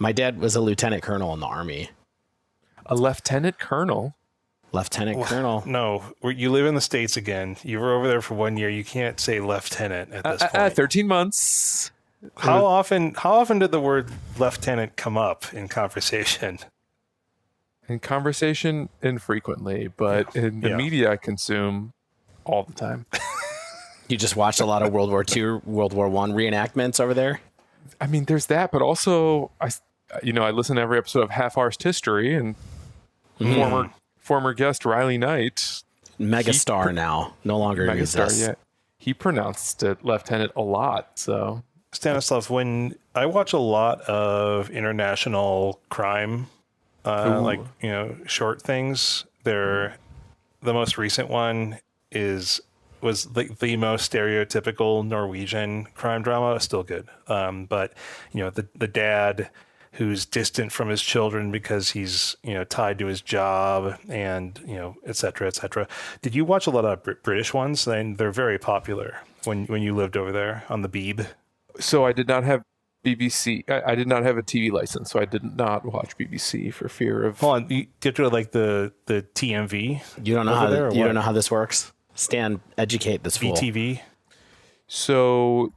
My dad was a lieutenant colonel in the Army. A lieutenant colonel? Lieutenant colonel. No, you live in the States again. You were over there for 1 year. You can't say lieutenant at this point. 13 months. How often did the word lieutenant come up in conversation? In conversation, infrequently, but in the media I consume all the time. You just watched a lot of World War II, World War I reenactments over there? I mean, there's that, but also I listen to every episode of Half-Arsed History, and former guest Riley Knight, megastar now, no longer exists. Yeah, he pronounced it lieutenant a lot. So Stanislav, when I watch a lot of international crime, short things, the most recent one was the most stereotypical Norwegian crime drama. Still good, but the dad who's distant from his children because he's tied to his job, and et cetera, et cetera. Did you watch a lot of British ones? They're very popular when you lived over there on the Beeb. So I did not have BBC. I did not have a TV license, so I did not watch BBC for fear of. Hold on, you get to the TMV. You don't know don't know how this works. Stan, educate this fool. BTV. So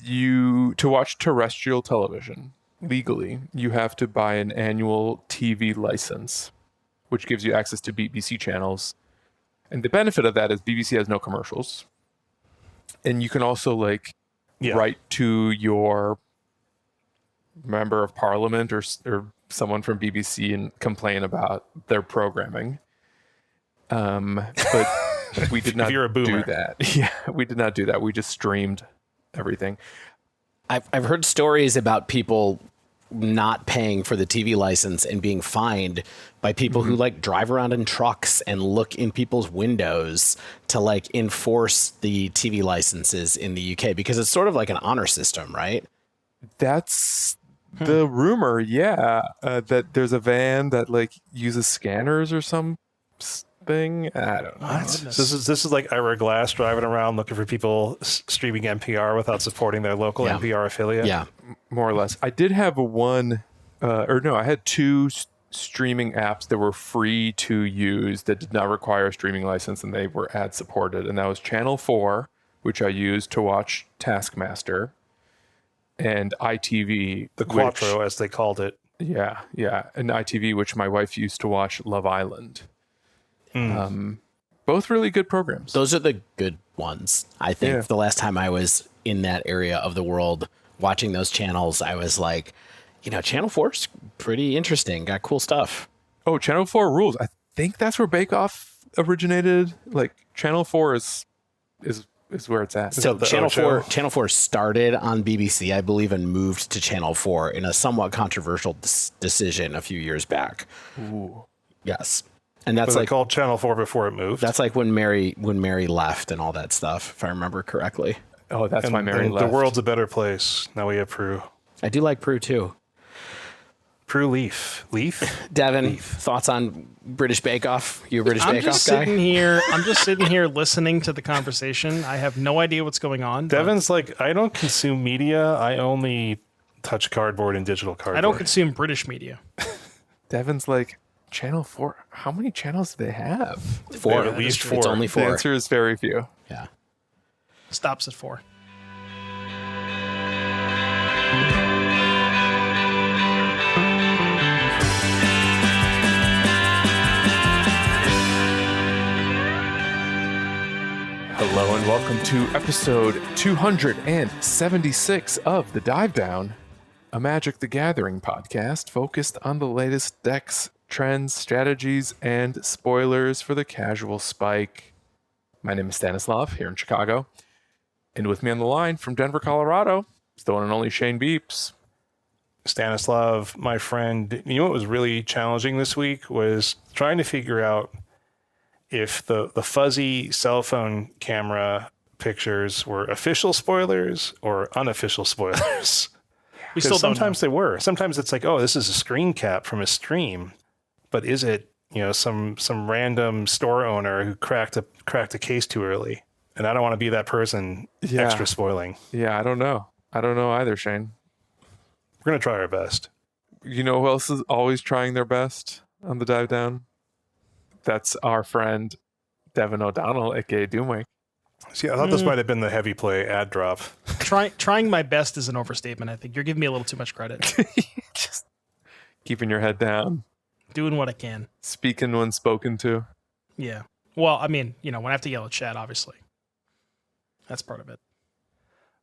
to watch terrestrial television legally, you have to buy an annual TV license, which gives you access to BBC channels. And the benefit of that is BBC has no commercials. And you can also write to your member of parliament or someone from BBC and complain about their programming. But we did not do that. Yeah, we did not do that. We just streamed everything. I've heard stories about people not paying for the TV license and being fined by people who drive around in trucks and look in people's windows to enforce the TV licenses in the UK, because it's sort of like an honor system, right? That's the rumor, yeah. That there's a van that uses scanners or something. I don't know. This is like Ira Glass driving around looking for people streaming NPR without supporting their local NPR affiliate. Yeah, more or less. I did have I had two streaming apps that were free to use that did not require a streaming license, and they were ad supported. And that was Channel 4, which I used to watch Taskmaster, and ITV, the Quattro as they called it. Yeah, and ITV, which my wife used to watch Love Island. Both really good programs. Those are the good ones. I think the last time I was in that area of the world watching those channels, I was like, Channel 4's pretty interesting. Got cool stuff. Oh, Channel 4 rules. I think that's where Bake Off originated. Channel 4 is where it's at. So Channel 4 started on BBC, I believe, and moved to Channel 4 in a somewhat controversial decision a few years back. Ooh. Yes. And that's called Channel 4 before it moved. That's when Mary left and all that stuff, if I remember correctly. Oh, that's why Mary left. The world's a better place. Now we have Prue. I do like Prue too. Prue Leaf. Devin, thoughts on British Bake Off? You a British Bake Off guy? I'm just sitting here listening to the conversation. I have no idea what's going on. Devin's I don't consume media. I only touch cardboard and digital cardboard. I don't consume British media. Devin's Channel 4, how many channels do they have? 4. At least 4. It's only 4. The answer is very few. Yeah. Stops at 4. Hello and welcome to episode 276 of The Dive Down, a Magic the Gathering podcast focused on the latest decks, trends, strategies, and spoilers for the casual spike. My name is Stanislav here in Chicago, and with me on the line from Denver, Colorado, is the one and only Shane Beeps. Stanislav, my friend, what was really challenging this week was trying to figure out if the fuzzy cell phone camera pictures were official spoilers or unofficial spoilers. We still don't sometimes they were. Sometimes it's this is a screen cap from a stream. But is it, some random store owner who cracked a case too early? And I don't want to be that person extra spoiling. Yeah, I don't know. I don't know either, Shane. We're going to try our best. You know who else is always trying their best on the dive down? That's our friend Devin O'Donnell, aka Doomwake. See, I thought this might have been the heavy play ad drop. Trying my best is an overstatement. I think you're giving me a little too much credit. Just keeping your head down, Doing what I can. speaking when spoken to. Yeah. Well, I mean, when I have to yell at chat, obviously. That's part of it.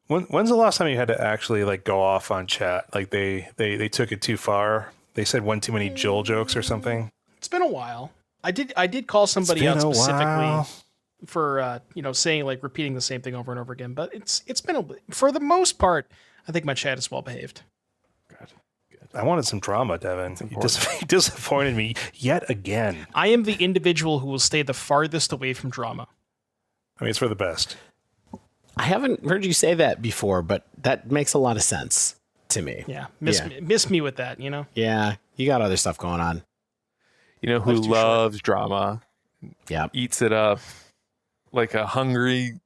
When's the last time you had to actually like go off on chat? Like they took it too far. They said one too many Joel jokes or something. It's been a while. I did call somebody out specifically for saying like repeating the same thing over and over again, but it's been for the most part, I think my chat is well behaved. Good. I wanted some drama, Devin. You disappointed me yet again. I am the individual who will stay the farthest away from drama. I mean, it's for the best. I haven't heard you say that before, but that makes a lot of sense to me. Yeah. Miss me with that, Yeah, you got other stuff going on. You know who loves drama? Yeah. Eats it up like a hungry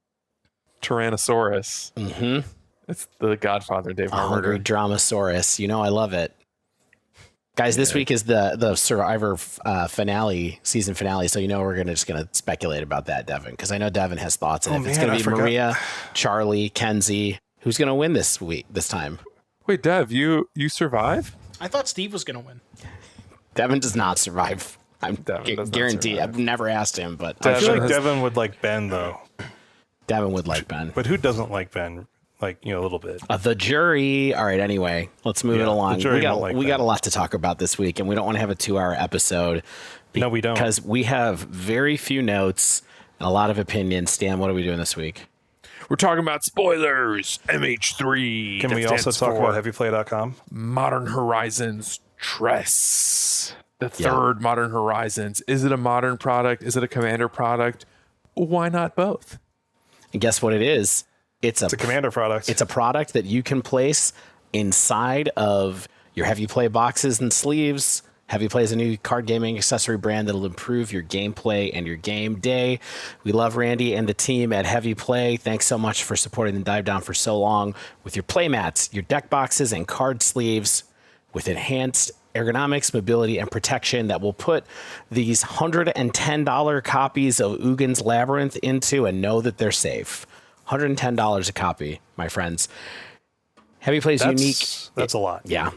Tyrannosaurus. Mm-hmm. It's the Godfather, Dave Hungry Harbinger. Dramasaurus. I love it. Guys, this week is the Survivor season finale, so we're just gonna speculate about that, Devin, because I know Devin has thoughts, and it's gonna be Maria, Charlie, Kenzie. Who's gonna win this time? Wait, Dev, you survive? I thought Steve was going to win. Devin does not survive. I'm Devin does not guarantee. survive. I've never asked him, but I feel like Devin would like Ben though. Devin would like Ben. But who doesn't like Ben? Like, a little bit. The jury. All right. Anyway, let's move it along. We got a lot to talk about this week, and we don't want to have a 2-hour episode. No, we don't. Because we have very few notes and a lot of opinions. Stan, what are we doing this week? We're talking about spoilers. MH3. Can we also talk about heavyplay.com? Modern Horizons Tress. The third Modern Horizons. Is it a modern product? Is it a Commander product? Why not both? And guess what it is? It's a Commander product. It's a product that you can place inside of your Heavy Play boxes and sleeves. Heavy Play is a new card gaming accessory brand that'll improve your gameplay and your game day. We love Randy and the team at Heavy Play. Thanks so much for supporting the Dive Down for so long with your play mats, your deck boxes, and card sleeves with enhanced ergonomics, mobility, and protection that will put these $110 copies of Ugin's Labyrinth into and know that they're safe. $110 a copy, my friends. Heavy Play's unique. That's a lot. Yeah.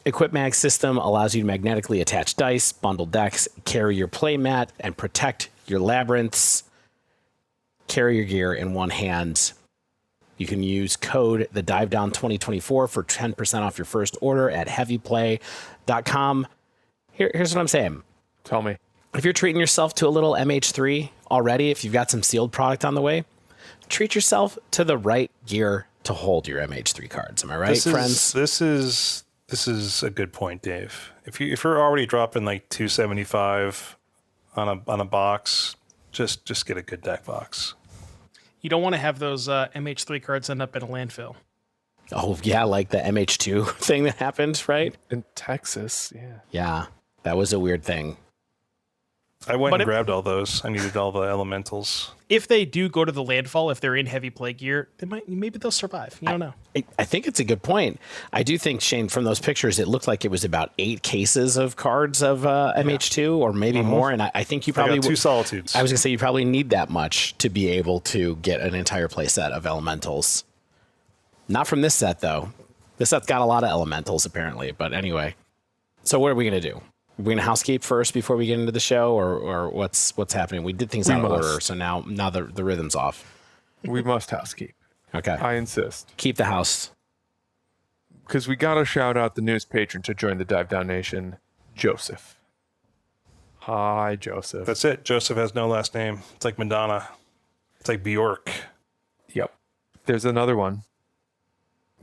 EquipMag system allows you to magnetically attach dice, bundle decks, carry your play mat, and protect your labyrinths. Carry your gear in one hand. You can use code the Dive Down 2024 for 10% off your first order at heavyplay.com. Here's what I'm saying. Tell me. If you're treating yourself to a little MH3 already, if you've got some sealed product on the way, treat yourself to the right gear to hold your MH3 cards. Am I right, friends? This is a good point, Dave. If you're already dropping like $275 on a box, just get a good deck box. You don't want to have those MH3 cards end up in a landfill. Oh, yeah, like the MH2 thing that happened, right? In Texas, yeah. Yeah, that was a weird thing. I went and grabbed all those. I needed all the elementals. If they do go to the landfall, if they're in Heavy Play gear, maybe they'll survive. You don't know. I think it's a good point. I do think, Shane, from those pictures, it looked like it was about 8 cases of cards of MH2 or maybe more. And I think you probably... I got 2 Solitudes. I was going to say you probably need that much to be able to get an entire play set of elementals. Not from this set, though. This set's got a lot of elementals, apparently. But anyway. So what are we going to do? We're going to housekeep first before we get into the show, or what's happening? We did things out of order, so now the rhythm's off. We must housekeep. Okay. I insist. Keep the house. Because we got to shout out the newest patron to join the Dive Down Nation, Joseph. Hi, Joseph. That's it. Joseph has no last name. It's like Madonna. It's like Bjork. Yep. There's another one.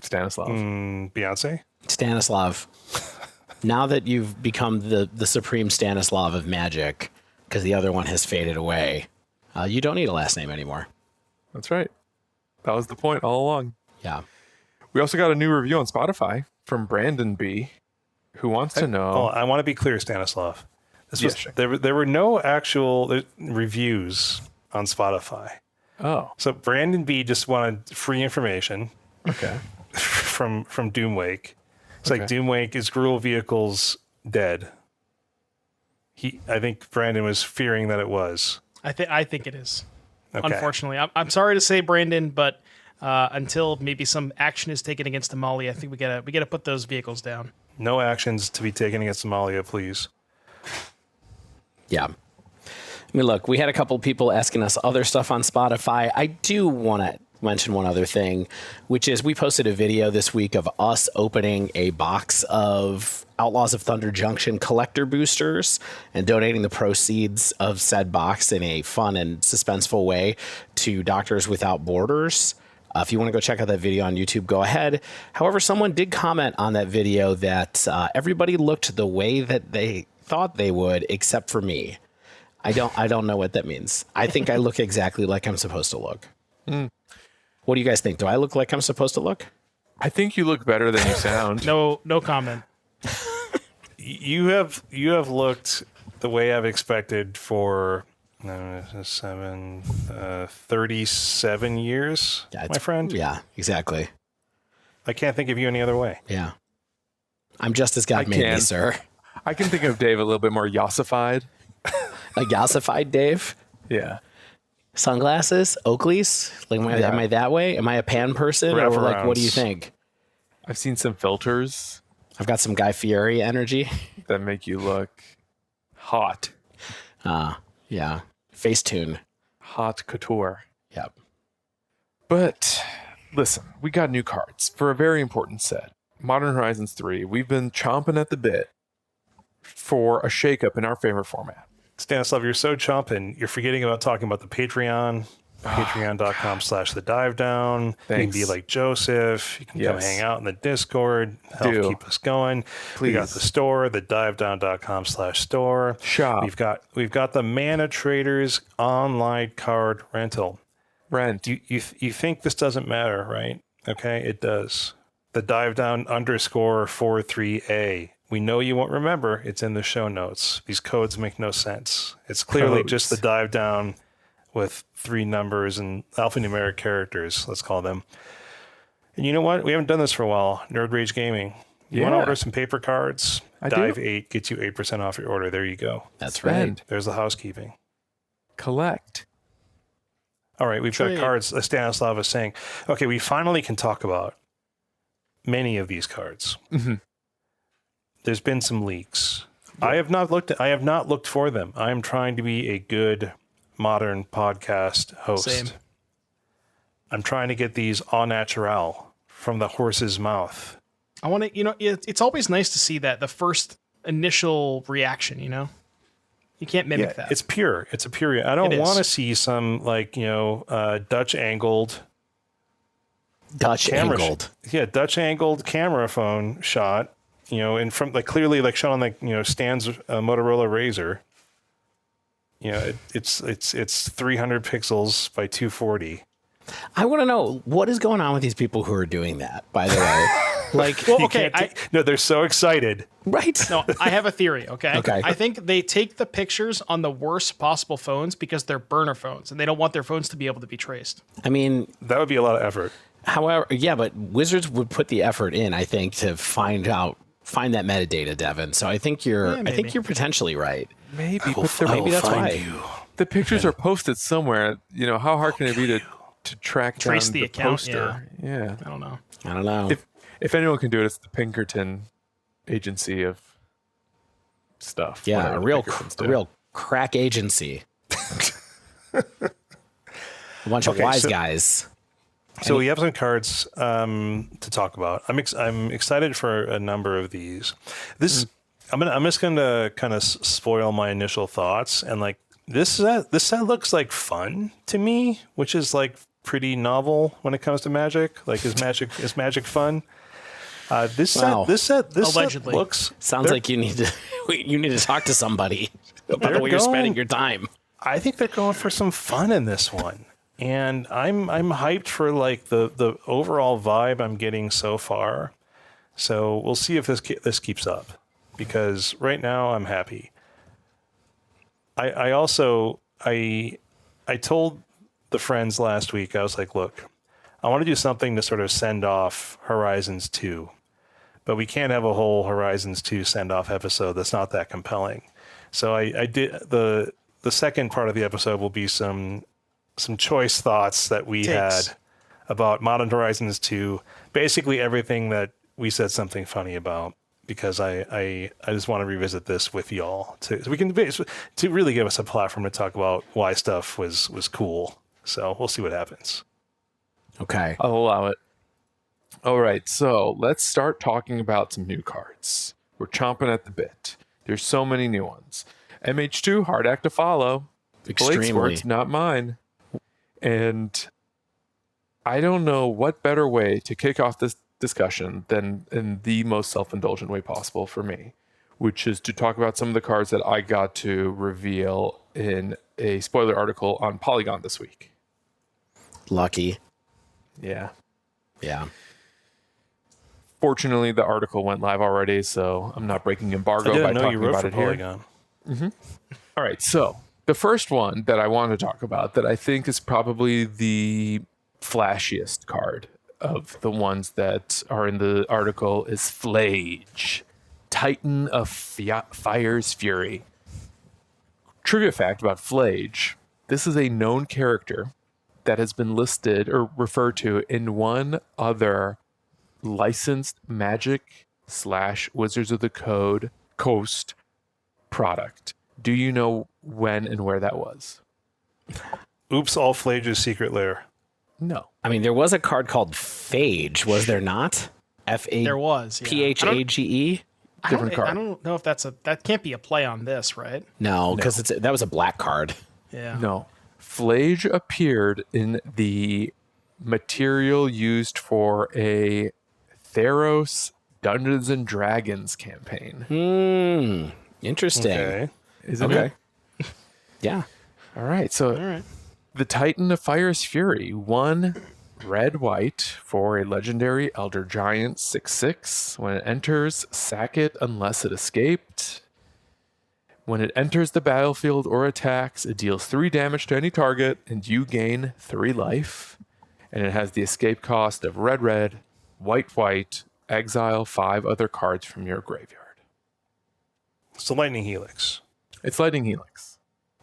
Stanislav. Beyonce? Stanislav. Now that you've become the supreme Stanislav of Magic, because the other one has faded away, you don't need a last name anymore. That's right. That was the point all along. Yeah. We also got a new review on Spotify from Brandon B, who wants to know... Oh, I want to be clear, Stanislav. There were no actual reviews on Spotify. Oh. So Brandon B just wanted free information. Okay. from Doomwake. It's like Doomwake is Gruul Vehicles dead. I think Brandon was fearing that it was. I think it is. Okay. Unfortunately, I'm sorry to say, Brandon, but until maybe some action is taken against Amalia, I think we gotta put those vehicles down. No actions to be taken against Amalia, please. Yeah. I mean, look, we had a couple people asking us other stuff on Spotify. I do want to mention one other thing, which is we posted a video this week of us opening a box of Outlaws of Thunder Junction collector boosters and donating the proceeds of said box in a fun and suspenseful way to Doctors Without Borders. If you want to go check out that video on YouTube, go ahead. However, someone did comment on that video that everybody looked the way that they thought they would, except for me. I don't know what that means. I think I look exactly like I'm supposed to look. What do you guys think? Do I look like I'm supposed to look? I think you look better than you sound. No comment. You have looked the way I've expected for 37 years, my friend. Yeah, exactly. I can't think of you any other way. Yeah. I'm just as God made me, sir. I can think of Dave a little bit more yassified. Like yassified Dave? Yeah. Sunglasses? Oakleys? Like, am I that way? Am I a pan person? Or like, what do you think? I've seen some filters I've got some Guy Fieri energy. that make you look hot. Yeah. Facetune. Hot couture. Yep. But listen, we got new cards for a very important set. Modern Horizons 3. We've been chomping at the bit for a shakeup in our favorite format. Stanislav, you're so chomping. You're forgetting about talking about the Patreon. Patreon.com/thedivedown. You can be like Joseph. You can come hang out in the Discord. Help keep us going. Please. We got the store, thedivedown.com/store. Shop. We've got the Mana Traders online card rental. Rent. You think this doesn't matter, right? Okay, it does. The divedown_43A. We know you won't remember. It's in the show notes. These codes make no sense. It's clearly just the dive down with 3 numbers and alphanumeric characters, let's call them. And you know what? We haven't done this for a while. Nerd Rage Gaming. You want to order some paper cards? Dive 8 gets you 8% off your order. There you go. That's right. There's the housekeeping. Collect. All right, we've got cards. Stanislav is saying, okay, we finally can talk about many of these cards. Mm-hmm. There's been some leaks. Yeah. I have not looked for them. I am trying to be a good modern podcast host. Same. I'm trying to get these au naturel from the horse's mouth. I want to, it's always nice to see that, the first initial reaction, You can't mimic that. It's pure. It's a pure. I don't want to see some Dutch angled. Dutch angled camera phone shot. And from clearly shown on Stan's Motorola Razr. It's 300 pixels by 240. I want to know what is going on with these people who are doing that, by the way. No, they're so excited. Right. No, I have a theory, okay? Okay. I think they take the pictures on the worst possible phones because they're burner phones, and they don't want their phones to be able to be traced. I mean, that would be a lot of effort. However, yeah, but Wizards would put the effort in, I think, to find that metadata, Devin. So I think you're potentially right. Maybe, maybe that's why. The pictures are posted somewhere. How hard can it be to track Trace down the account, poster? Yeah. I don't know. If anyone can do it, it's the Pinkerton agency of stuff. Yeah, a real crack agency. A bunch of wise guys. So we have some cards to talk about. I'm excited for a number of these. I'm just going to kind of spoil my initial thoughts, and this set looks like fun to me, which is pretty novel when it comes to Magic. Is Magic fun? This set looks. Sounds like you need to talk to somebody about the way you're spending your time. I think they're going for some fun in this one. And I'm hyped for the overall vibe I'm getting so far. So we'll see if this keeps up, because right now I'm happy. I told the friends last week, I was like, look, I want to do something to sort of send off Horizons 2, but we can't have a whole Horizons 2 send-off episode that's not that compelling. So I did the second part of the episode will be some choice thoughts that we had about Modern Horizons 2, basically everything that we said something funny about, because I just want to revisit this with y'all so we can to really give us a platform to talk about why stuff was cool. So we'll see what happens. Okay. I'll allow it. All right, so let's start talking about some new cards. We're chomping at the bit. There's so many new ones. MH2, hard act to follow. Extremely. Blake's words, not mine. And I don't know what better way to kick off this discussion than in the most self-indulgent way possible for me, which is to talk about some of the cards that I got to reveal in a spoiler article on Polygon this week. Lucky. Yeah. Yeah. Fortunately, the article went live already, so I'm not breaking embargo I by didn't know talking you wrote about for it here. Polygon. All right, so the first one that I want to talk about that I think is probably the flashiest card of the ones that are in the article is Phlage, Titan of Fire's Fury. Trivia fact about Phlage, this is a known character that has been listed or referred to in one other licensed Magic / Wizards of the Coast product. Do you know when and where that was? Oops, all Phlage's secret lair. No. I mean, there was a card called Phage, was there not? There was. Yeah. Phage? Different card. I don't know if that can't be a play on this, right? No, because that was a black card. Yeah. No. Phlage appeared in the material used for a Theros Dungeons and Dragons campaign. Interesting. Okay. Isn't Okay. it? Yeah. All right. So All right. the Titan of Fire's Fury, 1 red-white for a legendary Elder Giant 6/6. When it enters, sack it unless it escaped. When it enters the battlefield or attacks, it deals 3 damage to any target, and you gain 3 life. And it has the escape cost of red, white, exile 5 other cards from your graveyard. It's the Lightning Helix. It's Lightning Helix.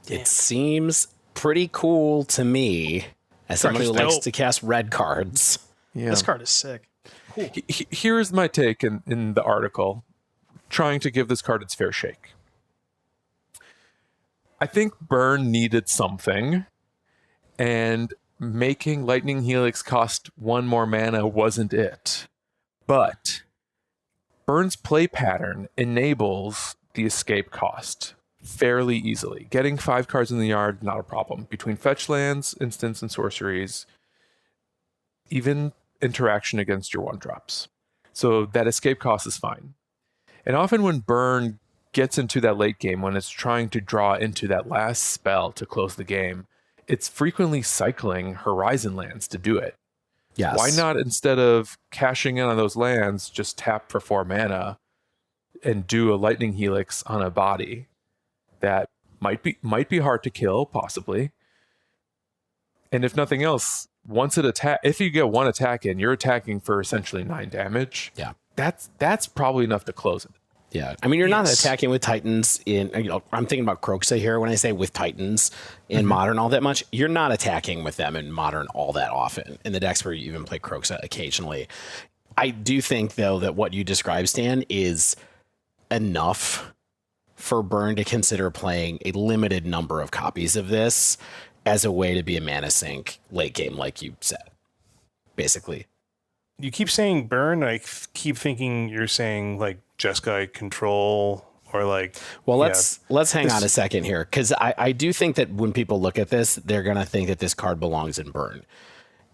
It seems pretty cool to me as somebody who Dope. likes to cast red cards. Yeah. This card is sick. Cool. Here's my take in the article, trying to give this card its fair shake. I think Burn needed something, and making Lightning Helix cost 1 more mana wasn't it. But Burn's play pattern enables the escape cost fairly easily. Getting 5 cards in the yard, not a problem. Between fetch lands, instants, and sorceries, even interaction against your 1-drops. So that escape cost is fine. And often when Burn gets into that late game, when it's trying to draw into that last spell to close the game, it's frequently cycling Horizon lands to do it. Yes. Why not, instead of cashing in on those lands, just tap for 4 mana and do a Lightning Helix on a body that might be hard to kill, possibly. And if nothing else, if you get 1 attack in, you're attacking for essentially 9 damage. Yeah. That's probably enough to close it. Yeah. I mean, you're not Yes. attacking with Titans I'm thinking about Kroxa here when I say with Titans in Modern all that much. You're not attacking with them in Modern all that often in the decks where you even play Kroxa occasionally. I do think, though, that what you described, Stan, is enough for Burn to consider playing a limited number of copies of this as a way to be a mana sink late game, like you said, basically. You keep saying Burn. I keep thinking you're saying like Jeskai Control or like. Well, let's hang on a second here, because I do think that when people look at this, they're gonna think that this card belongs in Burn,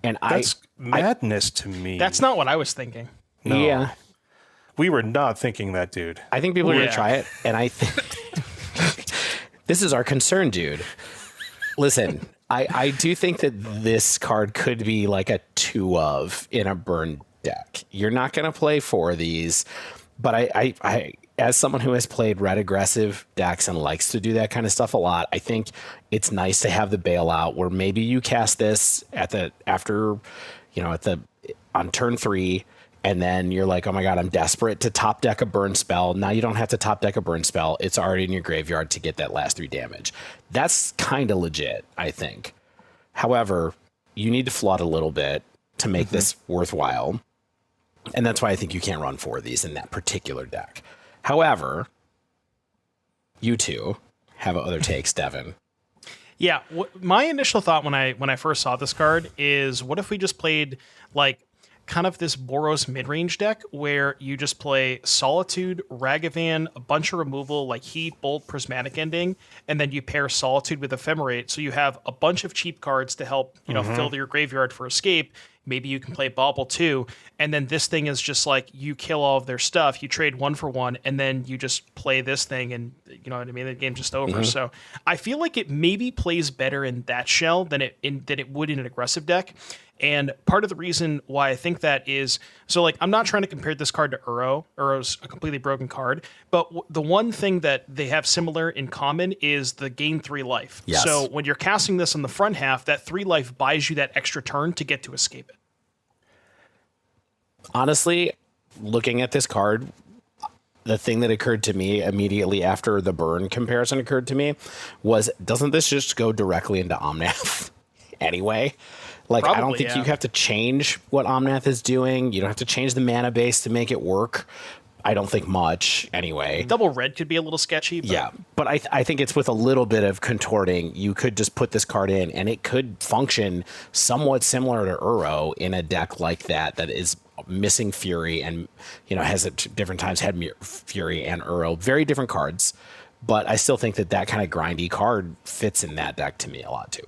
and That's madness to me. That's not what I was thinking. No. Yeah, We were not thinking that, dude. I think people are Yeah. gonna try it, and I think this is our concern, dude. Listen, I do think that this card could be like a 2 of in a Burn deck. You're not gonna play 4 of these, but I as someone who has played red aggressive decks and likes to do that kind of stuff a lot, I think it's nice to have the bailout where maybe you cast this on turn 3, And then you're like, oh my God, I'm desperate to top deck a burn spell. Now you don't have to top deck a burn spell. It's already in your graveyard to get that last 3 damage. That's kind of legit, I think. However, you need to flood a little bit to make this worthwhile. And that's why I think you can't run 4 of these in that particular deck. However, you two have other takes, Devin. Yeah, my initial thought when I first saw this card is, what if we just played like kind of this Boros mid-range deck where you just play Solitude, Ragavan, a bunch of removal like Heat, Bolt, Prismatic Ending, and then you pair Solitude with Ephemerate, so you have a bunch of cheap cards to help fill your graveyard for escape. Maybe you can play Bauble too, and then this thing is just like you kill all of their stuff, you trade 1 for 1, and then you just play this thing, and you know what I mean. The game's just over. So I feel like it maybe plays better in that shell than it would in an aggressive deck. And part of the reason why I think that is, so like, I'm not trying to compare this card to Uro. Uro's a completely broken card, but the one thing that they have similar in common is the gain 3 life. Yes. So when you're casting this on the front half, that 3 life buys you that extra turn to get to escape it. Honestly, looking at this card, the thing that occurred to me immediately after the burn comparison occurred to me was, doesn't this just go directly into Omnath anyway? Like, Probably, I don't think you have to change what Omnath is doing. You don't have to change the mana base to make it work. I don't think much anyway. Double red could be a little sketchy. But Yeah, but I think it's with a little bit of contorting. You could just put this card in, and it could function somewhat similar to Uro in a deck like that is missing Fury and, has at different times had Fury and Uro. Very different cards, but I still think that kind of grindy card fits in that deck to me a lot too.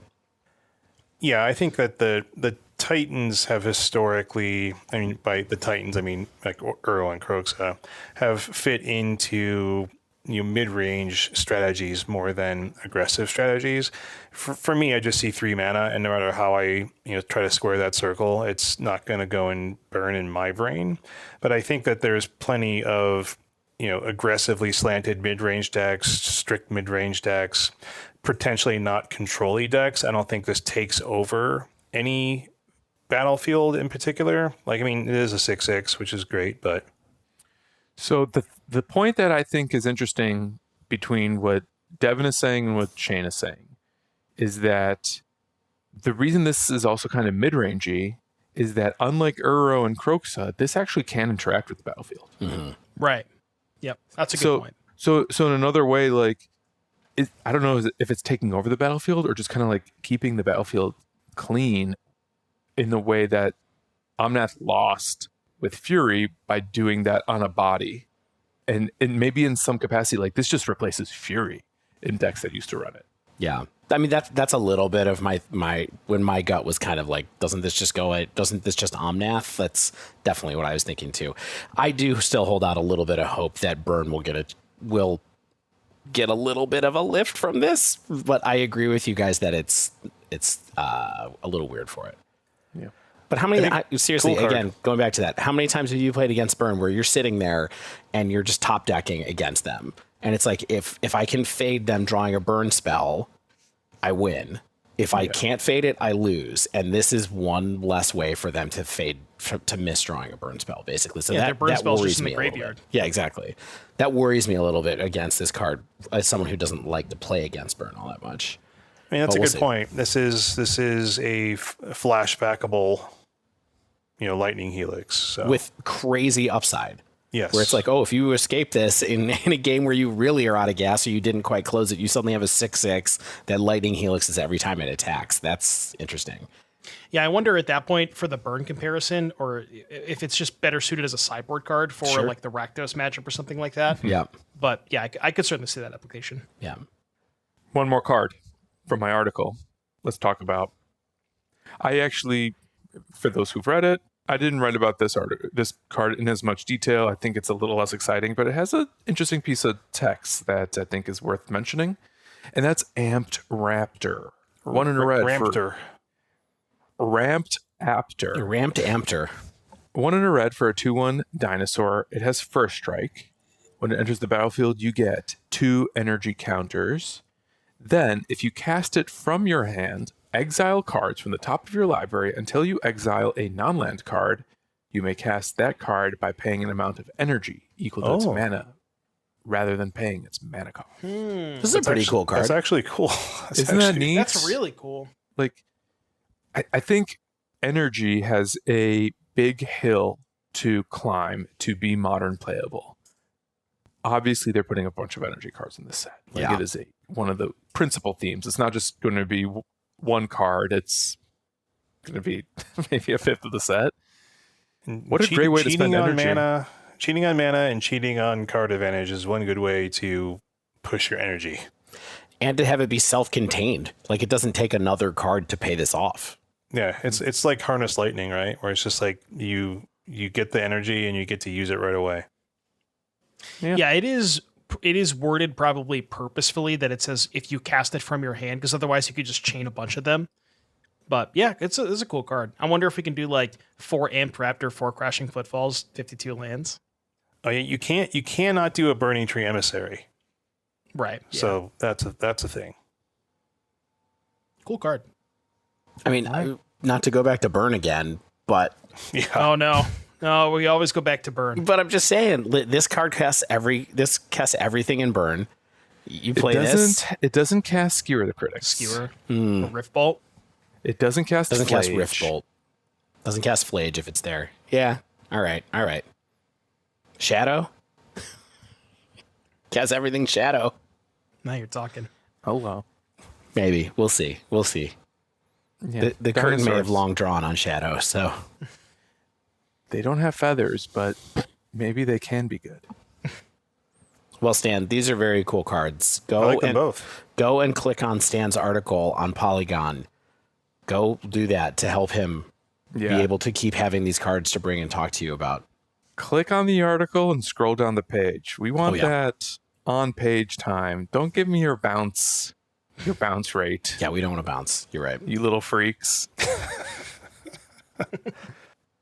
Yeah, I think that the Titans have historically, I mean, by the Titans, I mean like Uro and Kroxa, have fit into mid-range strategies more than aggressive strategies. For me, I just see 3 mana, and no matter how I try to square that circle, it's not going to go and burn in my brain. But I think that there's plenty of aggressively slanted mid-range decks, strict mid-range decks, potentially not control-y decks. I don't think this takes over any battlefield in particular. Like, I mean, it is a 6/6, which is great, but... So the point that I think is interesting between what Devin is saying and what Shane is saying is that the reason this is also kind of mid-rangey is that unlike Uro and Kroxa, this actually can interact with the battlefield. Mm-hmm. Right. Yep. That's a good point. So in another way, like, I don't know if it's taking over the battlefield or just kind of like keeping the battlefield clean in the way that Omnath lost with Fury by doing that on a body. And maybe in some capacity, like, this just replaces Fury in decks that used to run it. Yeah. I mean, that's a little bit of my when my gut was kind of like, doesn't this just Omnath? That's definitely what I was thinking too. I do still hold out a little bit of hope that Burn will get a little bit of a lift from this, but I agree with you guys that it's a little weird for it. Yeah. But how many, seriously, cool again, going back to that, how many times have you played against Burn where you're sitting there and you're just top decking against them? And it's like, if I can fade them drawing a Burn spell, I win. If I can't fade it, I lose. And this is one less way for them to fade, to miss drawing a Burn spell, basically. So their Burn spell's worries just in me the a little graveyard. bit. Yeah, exactly. That worries me a little bit against this card as someone who doesn't like to play against Burn all that much. I mean, that's But a good point. This is a flashbackable, lightning helix. So. With crazy upside. Yes. Where it's like, oh, if you escape this in a game where you really are out of gas or you didn't quite close it, you suddenly have a 6/6 that lightning helixes every time it attacks. That's interesting. Yeah, I wonder at that point for the Burn comparison, or if it's just better suited as a sideboard card for like the Rakdos matchup or something like that. Yeah. But yeah, I could certainly see that application. Yeah. One more card from my article. Let's talk about. I actually, for those who've read it, I didn't write about this card in as much detail. I think it's a little less exciting, but it has an interesting piece of text that I think is worth mentioning, and that's Amped Raptor. One in a red Raptor. Ramped Apter. Ramped Ampter. 1 in a red for a 2/1 dinosaur. It has first strike. When it enters the battlefield, you get 2 energy counters. Then, if you cast it from your hand, exile cards from the top of your library until you exile a non-land card. You may cast that card by paying an amount of energy equal to its mana, rather than paying its mana cost. This is a pretty cool card. That's actually cool. Isn't that neat? That's really cool. Like, I think energy has a big hill to climb to be modern playable. Obviously, they're putting a bunch of energy cards in this set. Like, Yeah. it is one of the principal themes. It's not just going to be one card. It's going to be maybe a fifth of the set. What a great way to spend energy. Cheating on mana and cheating on card advantage is one good way to push your energy. And to have it be self-contained. Like, it doesn't take another card to pay this off. Yeah, it's like Harness Lightning, right? Where it's just like you get the energy and you get to use it right away. Yeah, it is worded probably purposefully that it says if you cast it from your hand, because otherwise you could just chain a bunch of them. But yeah, it's a cool card. I wonder if we can do like 4 Amped Raptor, 4 Crashing Footfalls, 52 lands. Oh yeah, you cannot do a Burning Tree Emissary. Right. Yeah. So that's a thing. Cool card. I mean, not to go back to burn again, but Yeah. Oh no. No, we always go back to burn. I'm just saying, this card casts everything in burn. You play this. It doesn't cast Skewer the Critics. Skewer. Rift Bolt. It doesn't cast Doesn't Phlage. cast Rift Bolt. Doesn't cast Phlage if it's there. Yeah. All right. Shadow. Cast everything Shadow. Now you're talking. Oh, well. Maybe. We'll see. Yeah, The curtain may have dinosaurs. long drawn on Shadow, so. They don't have feathers, but maybe they can be good. Well, Stan, these are very cool cards. I like them both. Go and click on Stan's article on Polygon. Go do that to help him be able to keep having these cards to bring and talk to you about. Click on the article and scroll down the page. We want yeah. that on page time. Don't give me your bounce rate, Yeah, we don't want to bounce. You're right. you little freaks.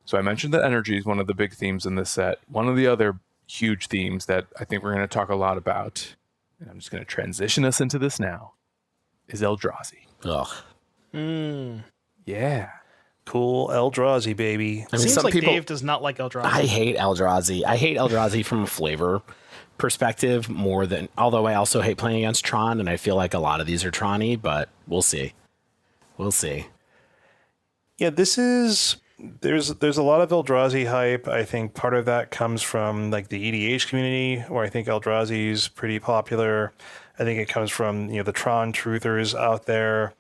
So I mentioned that energy is one of the big themes in this set. One of the other huge themes that I think we're going to talk a lot about, and I'm just going to transition us into this now, is Eldrazi. Ugh. Yeah. Cool Eldrazi, baby. I mean, Seems some like people. Dave does not like Eldrazi. I hate Eldrazi. I hate Eldrazi from a flavor perspective more than. Although I also hate playing against Tron, and I feel like a lot of these are Tron-y, but we'll see. Yeah, there's a lot of Eldrazi hype. I think part of that comes from like the EDH community, where I think Eldrazi is pretty popular. I think it comes from the Tron truthers out there.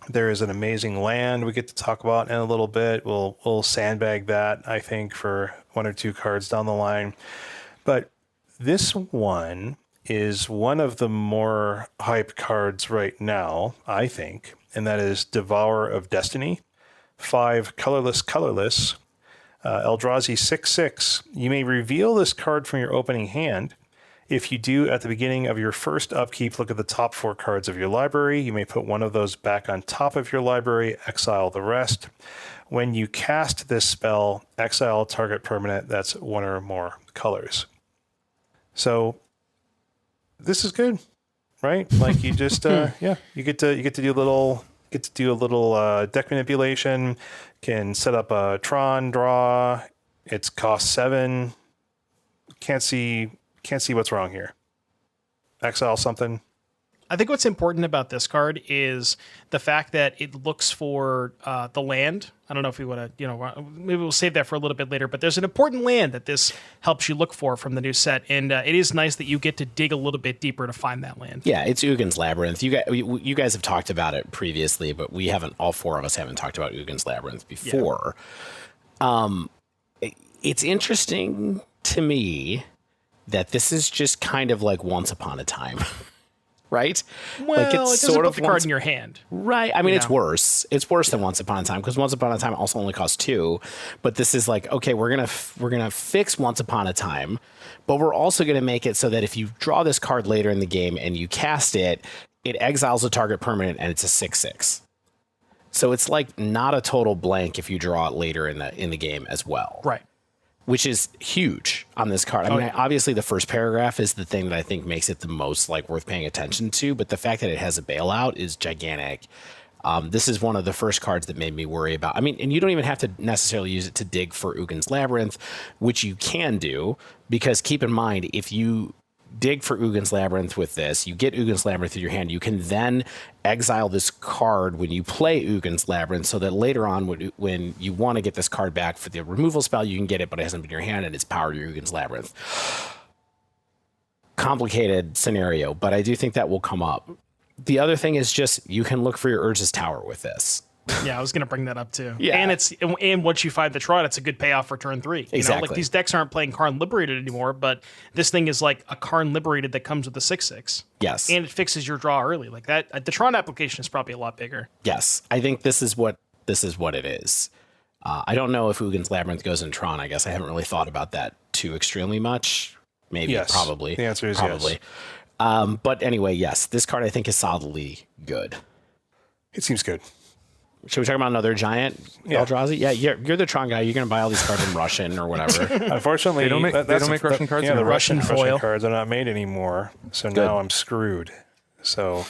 There is an amazing land we get to talk about in a little bit. We'll sandbag that, I think, for 1 or 2 cards down the line. But this one is one of the more hyped cards right now, I think, and that is Devourer of Destiny. 5 colorless, Eldrazi 6/6. You may reveal this card from your opening hand. If you do, at the beginning of your first upkeep, look at the top 4 cards of your library. You may put one of those back on top of your library, exile the rest. When you cast this spell, exile target permanent that's 1 or more colors. So this is good, right? Like you just you get to do a little deck manipulation. Can set up a Tron draw. It's cost 7. Can't see what's wrong here. Exile something. I think what's important about this card is the fact that it looks for the land. I don't know if we want to, maybe we'll save that for a little bit later, but there's an important land that this helps you look for from the new set. And it is nice that you get to dig a little bit deeper to find that land. Yeah, it's Ugin's Labyrinth. You guys have talked about it previously, but we haven't. All 4 of us haven't talked about Ugin's Labyrinth before. Yeah. It's interesting to me that this is just kind of like Once Upon a Time. Right? Well, like it doesn't put the card in your hand. Right. I mean, it's worse. It's worse than Once Upon a Time because Once Upon a Time also only costs 2. But this is like, okay, we're gonna fix Once Upon a Time, but we're also gonna make it so that if you draw this card later in the game and you cast it, it exiles a target permanent and it's a 6/6. So it's like not a total blank if you draw it later in the game as well. Right. Which is huge on this card. I mean, obviously the first paragraph is the thing that I think makes it the most like worth paying attention to, but the fact that it has a bailout is gigantic. This is one of the first cards that made me worry about. I mean, and you don't even have to necessarily use it to dig for Ugin's Labyrinth, which you can do, because keep in mind, if you dig for Ugin's Labyrinth with this, you get Ugin's Labyrinth in your hand, you can then exile this card when you play Ugin's Labyrinth, so that later on when you want to get this card back for the removal spell, you can get it, but it hasn't been in your hand and it's powered your Ugin's Labyrinth. Complicated scenario, but I do think that will come up. The other thing is just you can look for your Urza's Tower with this. Yeah, I was going to bring that up too. Yeah. And once you find the Trot, it's a good payoff for turn 3. You know, like these decks aren't playing Karn Liberated anymore, but this thing is like a Karn Liberated that comes with a 6/6. Yes. And it fixes your draw early. Like that, the Tron application is probably a lot bigger. Yes. I think this is what it is. I don't know if Ugin's Labyrinth goes in Tron. I guess I haven't really thought about that too extremely much. Maybe, yes. Probably. The answer is probably. Yes. But anyway, yes, this card I think is solidly good. It seems good. Should we talk about another giant, Eldrazi? Yeah, you're the Tron guy. You're going to buy all these cards in Russian or whatever. Unfortunately, they don't make Russian cards. Yeah, the anymore. Russian cards are not made anymore. So now I'm screwed. So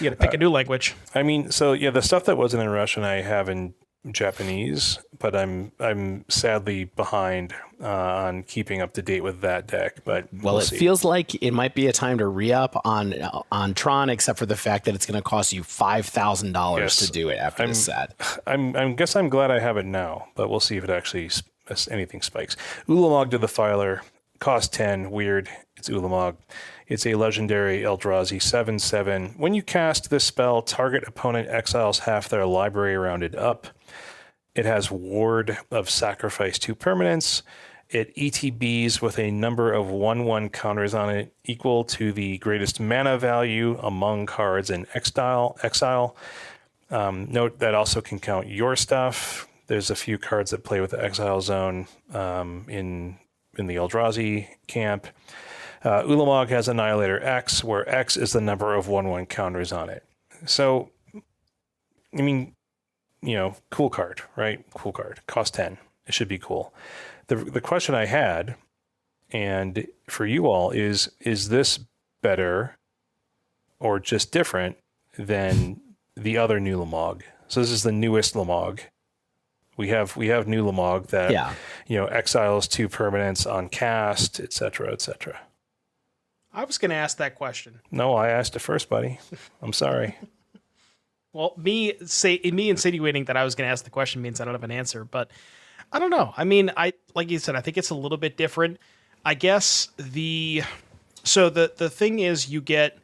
you got to pick a new language. I mean, so yeah, the stuff that wasn't in Russian I have in Japanese, but I'm sadly behind on keeping up to date with that deck. But well, it feels like it might be a time to re-up on Tron, except for the fact that it's going to cost you $5,000 to do it after this set. I guess I'm glad I have it now, but we'll see if it actually anything spikes. Ulamog the Defiler, cost 10. Weird. It's Ulamog. It's a legendary Eldrazi 7/7. When you cast this spell, target opponent exiles half their library rounded up. It has Ward of Sacrifice 2 permanents. It ETBs with a number of 1/1 counters on it equal to the greatest mana value among cards in exile. Note that also can count your stuff. There's a few cards that play with the exile zone in the Eldrazi camp. Ulamog has Annihilator X, where X is the number of 1/1 counters on it. So, I mean, cool card, right? Cool card. Cost 10. It should be cool. The question I had, and for you all, is this better or just different than the other new Ulamog? So this is the newest Ulamog. We have new Ulamog that exiles 2 permanents on cast, etc., etc. I was going to ask that question. No, I asked it first, buddy. I'm sorry. Well, me insinuating that I was going to ask the question means I don't have an answer, but I don't know. I mean, like you said, I think it's a little bit different. I guess the thing is you get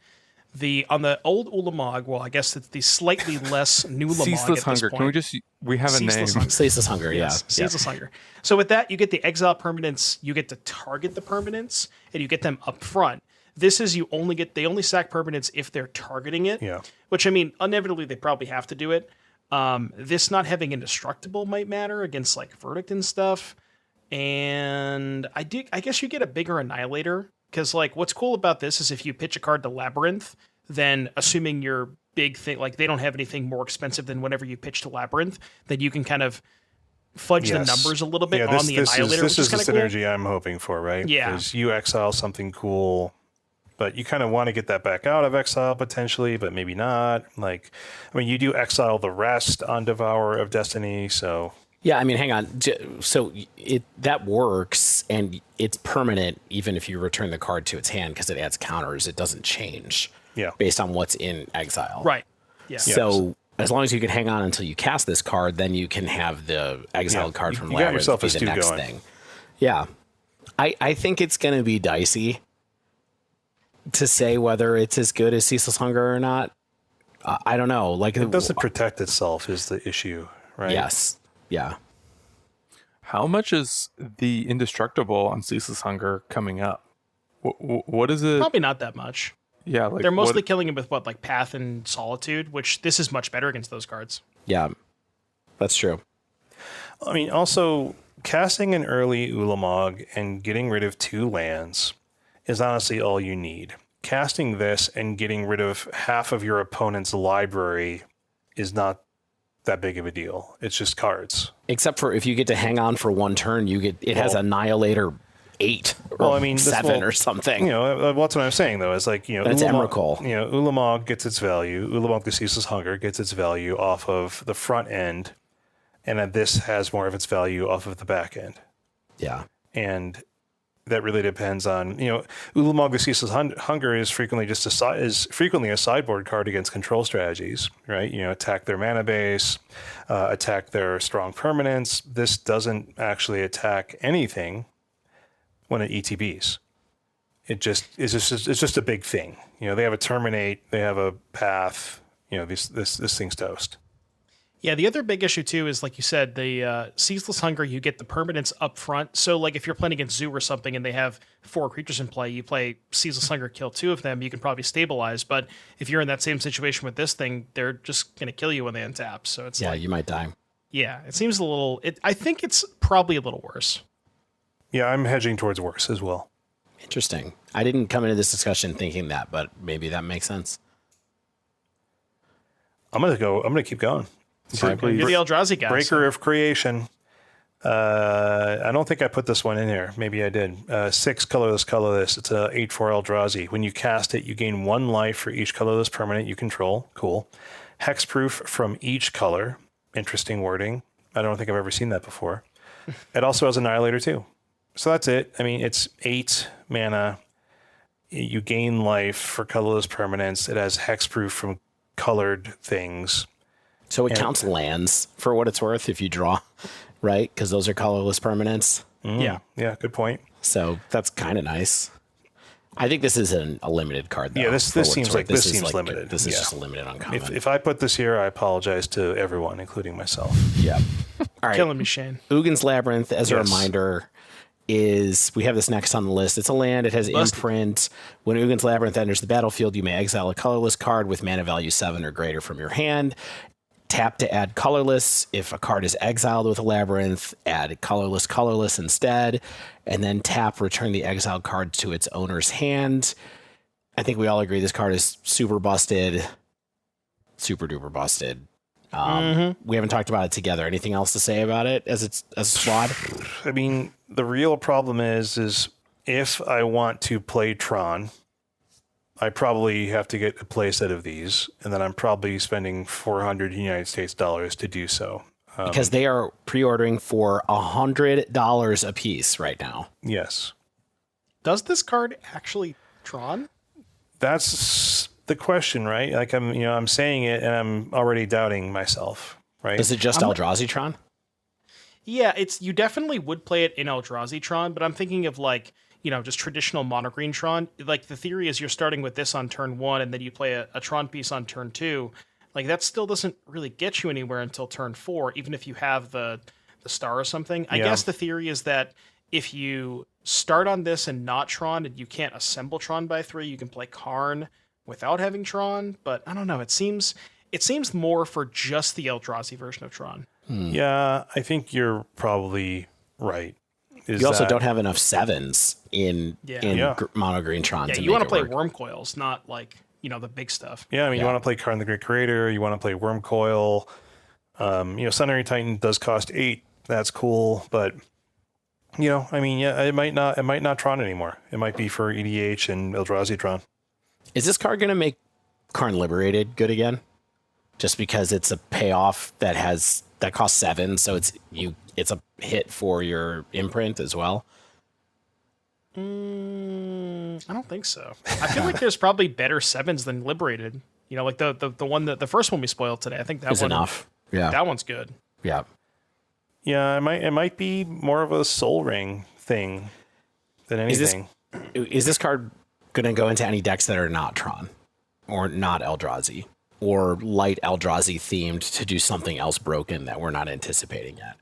on the old Ulamog, well, I guess it's the slightly less new Ulamog. Ceaseless at Hunger. This Can we have a name? Ceaseless Hunger, yeah. Ceaseless Hunger. So with that, you get the exile permanents, you get to target the permanents, and you get them up front. This is they only sack permanents if they're targeting it. Yeah. Which, I mean, inevitably they probably have to do it. This not having Indestructible might matter against like Verdict and stuff. And I guess you get a bigger Annihilator, because like what's cool about this is if you pitch a card to Labyrinth, then assuming your big thing, like they don't have anything more expensive than whenever you pitch to Labyrinth, then you can kind of fudge the numbers a little bit on the Annihilator. This is the synergy I'm hoping for, right? Yeah. Because you exile something cool, but you kind of want to get that back out of exile potentially, but maybe not. Like, I mean, you do exile the rest on Devourer of Destiny, so... Yeah, I mean, hang on. So that works, and it's permanent even if you return the card to its hand because it adds counters. It doesn't change based on what's in exile. Right. Yeah. So as long as you can hang on until you cast this card, then you can have the exiled card from Labyrinth be the next thing. Yeah. I think it's going to be dicey to say whether it's as good as Ceaseless Hunger or not. I don't know. Like it doesn't protect itself is the issue, right? Yes. Yeah. How much is the Indestructible on Ceaseless Hunger coming up? What is it? Probably not that much. Yeah, like they're mostly killing him with like Path and Solitude, which this is much better against those cards. Yeah, that's true. I mean, also casting an early Ulamog and getting rid of 2 lands is honestly all you need. Casting this and getting rid of half of your opponent's library is not that big of a deal. It's just cards. Except for if you get to hang on for 1 turn, it has Annihilator 8 or Well, I mean, 7 or something. You know, that's what I'm saying though. Is like, you know, But it's Emrakul. You know, Ulamog gets its value. Ulamog the Ceaseless Hunger gets its value off of the front end, and then this has more of its value off of the back end. Yeah. And that really depends on, you know, Ulamog the Ceaseless Hunger is frequently a sideboard card against control strategies, right? You know, attack their mana base, attack their strong permanents. This doesn't actually attack anything when it ETBs. It's just a big thing. You know, they have a terminate, they have a path. You know, this thing's toast. Yeah, the other big issue too is, like you said, the Ceaseless Hunger, you get the permanents up front. So like if you're playing against Zoo or something and they have 4 creatures in play, you play Ceaseless Hunger, kill 2 of them, you can probably stabilize. But if you're in that same situation with this thing, they're just going to kill you when they untap. So it's Yeah, you might die. Yeah, it seems a little... I think it's probably a little worse. Yeah, I'm hedging towards worse as well. Interesting. I didn't come into this discussion thinking that, but maybe that makes sense. I'm gonna keep going. You're the Eldrazi guy. Breaker of Creation. I don't think I put this one in here. Maybe I did. 6 colorless. It's a 8/4 Eldrazi. When you cast it, you gain 1 life for each colorless permanent you control. Cool. Hexproof from each color. Interesting wording. I don't think I've ever seen that before. It also has Annihilator too. So that's it. I mean, it's 8 mana. You gain life for colorless permanents. It has hexproof from colored things. So it counts lands for what it's worth if you draw, right? Because those are colorless permanents. Yeah. Yeah, good point. So that's kind of nice. I think this is a limited card, though. Yeah, this seems like this seems limited. This is Yeah. just a limited uncommon. If I put this here, I apologize to everyone, including myself. Yeah. All right. Killing me, Shane. Ugin's Labyrinth, as a Yes. reminder, we have this next on the list. It's a land. It has imprint. When Ugin's Labyrinth enters the battlefield, you may exile a colorless card with mana value 7 or greater from your hand. Tap to add colorless. If a card is exiled with a Labyrinth, add colorless instead. And then tap, return the exiled card to its owner's hand. I think we all agree this card is super busted. Super duper busted. We haven't talked about it together. Anything else to say about it as a squad? I mean, the real problem is if I want to play Tron, I probably have to get a play set of these, and then I'm probably spending $400 United States dollars to do so. Because they are pre-ordering for $100 a piece right now. Yes. Does this card actually Tron? That's the question, right? Like I'm saying it and I'm already doubting myself, right? Is it just Eldrazi Tron? Yeah, you definitely would play it in Eldrazi Tron, but I'm thinking of like, just traditional mono green Tron. Like the theory is you're starting with this on turn 1 and then you play a Tron piece on turn 2. Like that still doesn't really get you anywhere until turn 4, even if you have the star or something. I guess the theory is that if you start on this and not Tron and you can't assemble Tron by 3, you can play Karn without having Tron, but I don't know. It seems more for just the Eldrazi version of Tron. Yeah, I think you're probably right. You also don't have enough 7s in mono green Tron. Yeah, to you want to play work. Worm Coils, not like, the big stuff. Yeah, I mean, you want to play Karn the Great Creator, you want to play Worm Coil. Sunray Titan does cost 8. That's cool, but it might not Tron anymore. It might be for EDH and Eldrazi Tron. Is this card going to make Karn Liberated good again? Just because it's a payoff that costs 7, so it's a hit for your imprint as well. I don't think so. I feel like there's probably better 7s than Liberated. Like the first one we spoiled today. I think that Is one enough. Yeah. That one's good. Yeah. Yeah, it might be more of a Soul Ring thing than anything. Is this card going to go into any decks that are not Tron or not Eldrazi or light Eldrazi themed to do something else broken that we're not anticipating yet?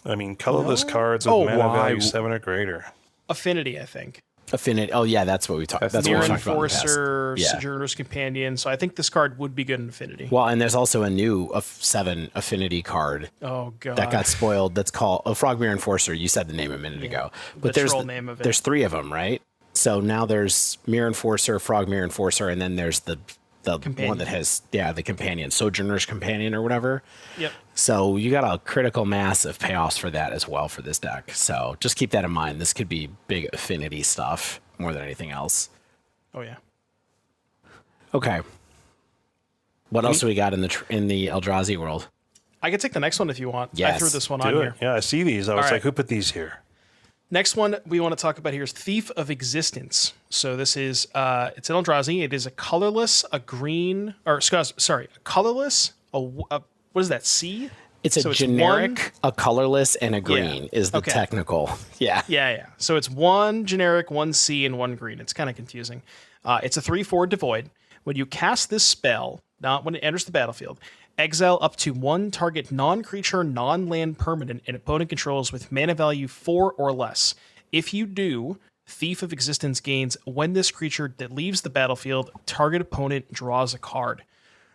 I mean, colorless cards with mana value 7 or greater. Affinity, I think. Affinity. Oh yeah, that's what we talked. That's what Mirror we talked about in the past. Enforcer, Yeah. Sojourner's Companion. So I think this card would be good in Affinity. Well, and there's also a new 7 affinity card Oh god. that got spoiled. That's called a Frogmere Enforcer. You said the name a minute ago, but there's troll name of it. there's 3 of them, right? So now there's Mirror Enforcer, Frogmere Enforcer, and then there's the the Companion. one that has the companion, Sojourner's Companion or whatever. Yep. So you got a critical mass of payoffs for that as well for this deck. So just keep that in mind. This could be big affinity stuff more than anything else. Oh yeah. Okay. What else do we got in the Eldrazi world? I can take the next one if you want. I Yes, threw this one on Do here. it. Yeah, I see these. I was All like, right. who put these here? Next one we want to talk about here is Thief of Existence. So this is it's an Eldrazi. It is a colorless, a green, or sorry, a colorless, what is that? C? It's a So it's generic, one- a colorless, and a green is the Okay. technical. Yeah. Yeah. So it's one generic, one C, and one green. It's kind of confusing. It's a 3/4 devoid. When you cast this spell, not when it enters the battlefield, exile up to one target non-creature, non-land permanent an opponent controls with mana value 4 or less. If you do, Thief of Existence gains when this creature that leaves the battlefield, target opponent draws a card.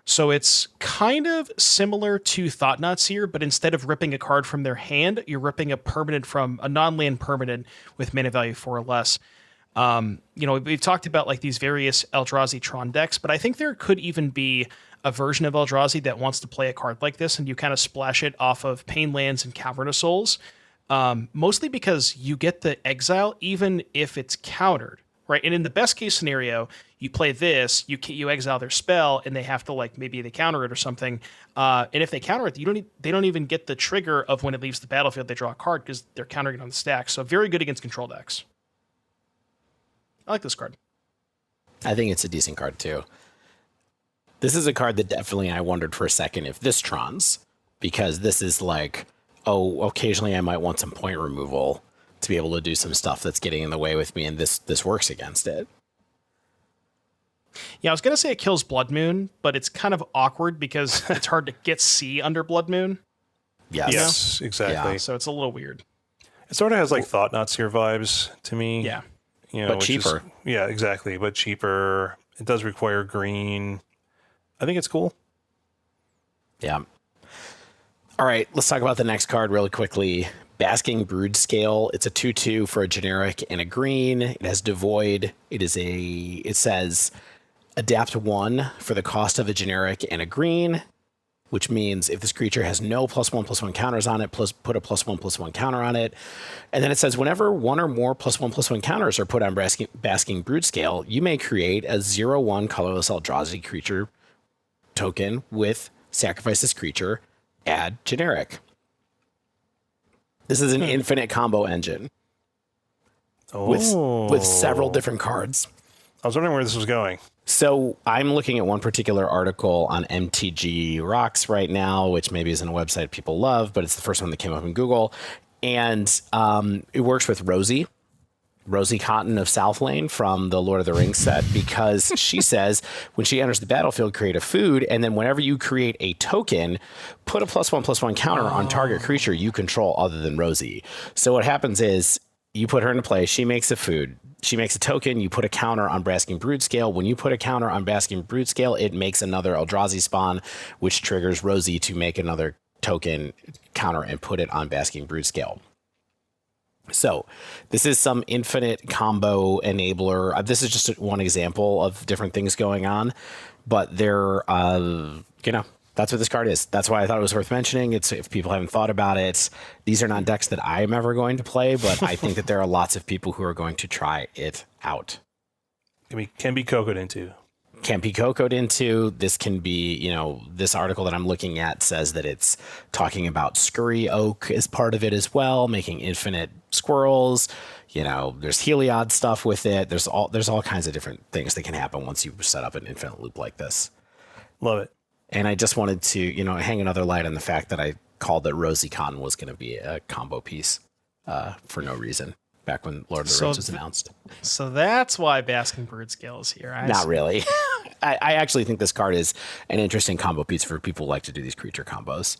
So it's kind of similar to Thought-Knot Seer, but instead of ripping a card from their hand, you're ripping a permanent from a non-land permanent with mana value 4 or less. We've talked about like these various Eldrazi Tron decks, but I think there could even be a version of Eldrazi that wants to play a card like this, and you kind of splash it off of Pain Lands and Cavern of Souls, mostly because you get the exile even if it's countered, right? And in the best case scenario, you play this, you exile their spell, and they have to maybe they counter it or something. And if they counter it, they don't even get the trigger of when it leaves the battlefield. They draw a card because they're countering it on the stack. So very good against control decks. I like this card. I think it's a decent card too. This is a card that definitely I wondered for a second if this Trons, because this is occasionally I might want some point removal to be able to do some stuff that's getting in the way with me, and this works against it. Yeah, I was gonna say it kills Blood Moon, but it's kind of awkward because it's hard to get C under Blood Moon, Yes, exactly. Yeah. so it's a little weird. It sort of has like Thought-Knot Seer vibes to me. Yeah. But which is- cheaper. yeah, exactly. But cheaper. It does require green. I think it's cool. Yeah. All right, let's talk about the next card really quickly. Basking Broodscale. It's a 2/2 for a generic and a green. It has Devoid. It says adapt 1 for the cost of a generic and a green, which means if this creature has no +1/+1 counters on it, put a +1/+1 counter on it. And then it says whenever one or more +1/+1 counters are put on Basking Broodscale, you may create a 0/1 colorless Eldrazi creature token with sacrifice this creature, add generic. This is an infinite combo engine with several different cards. I was wondering where this was going. So I'm looking at one particular article on MTG Rocks right now, which maybe isn't a website people love, but it's the first one that came up in Google. And it works with Rosie Cotton of South Lane from the Lord of the Rings set, because she says when she enters the battlefield, create a food, and then whenever you create a token, put a +1/+1 counter on target creature you control other than Rosie. So what happens is you put her into play, she makes a food, she makes a token, you put a counter on Basking Broodscale. When you put a counter on Basking Broodscale, it makes another Eldrazi spawn, which triggers Rosie to make another token counter and put it on Basking Broodscale. So this is some infinite combo enabler. This is just one example of different things going on, but they're, that's what this card is. That's why I thought it was worth mentioning. It's, if people haven't thought about it, these are not decks that I'm ever going to play, but I think that there are lots of people who are going to try it out. Can be cocoed into. Can be cocoed into. This can be, this article that I'm looking at says that it's talking about Scurry Oak as part of it as well, making infinite squirrels. There's Heliod stuff with it. There's all kinds of different things that can happen once you set up an infinite loop like this. Love it. And I just wanted to, hang another light on the fact that I called that Rosie Cotton was going to be a combo piece for no reason back when Lord of the Rings was announced. So that's why Basking Broodscale is here. Not really. I actually think this card is an interesting combo piece for people who like to do these creature combos.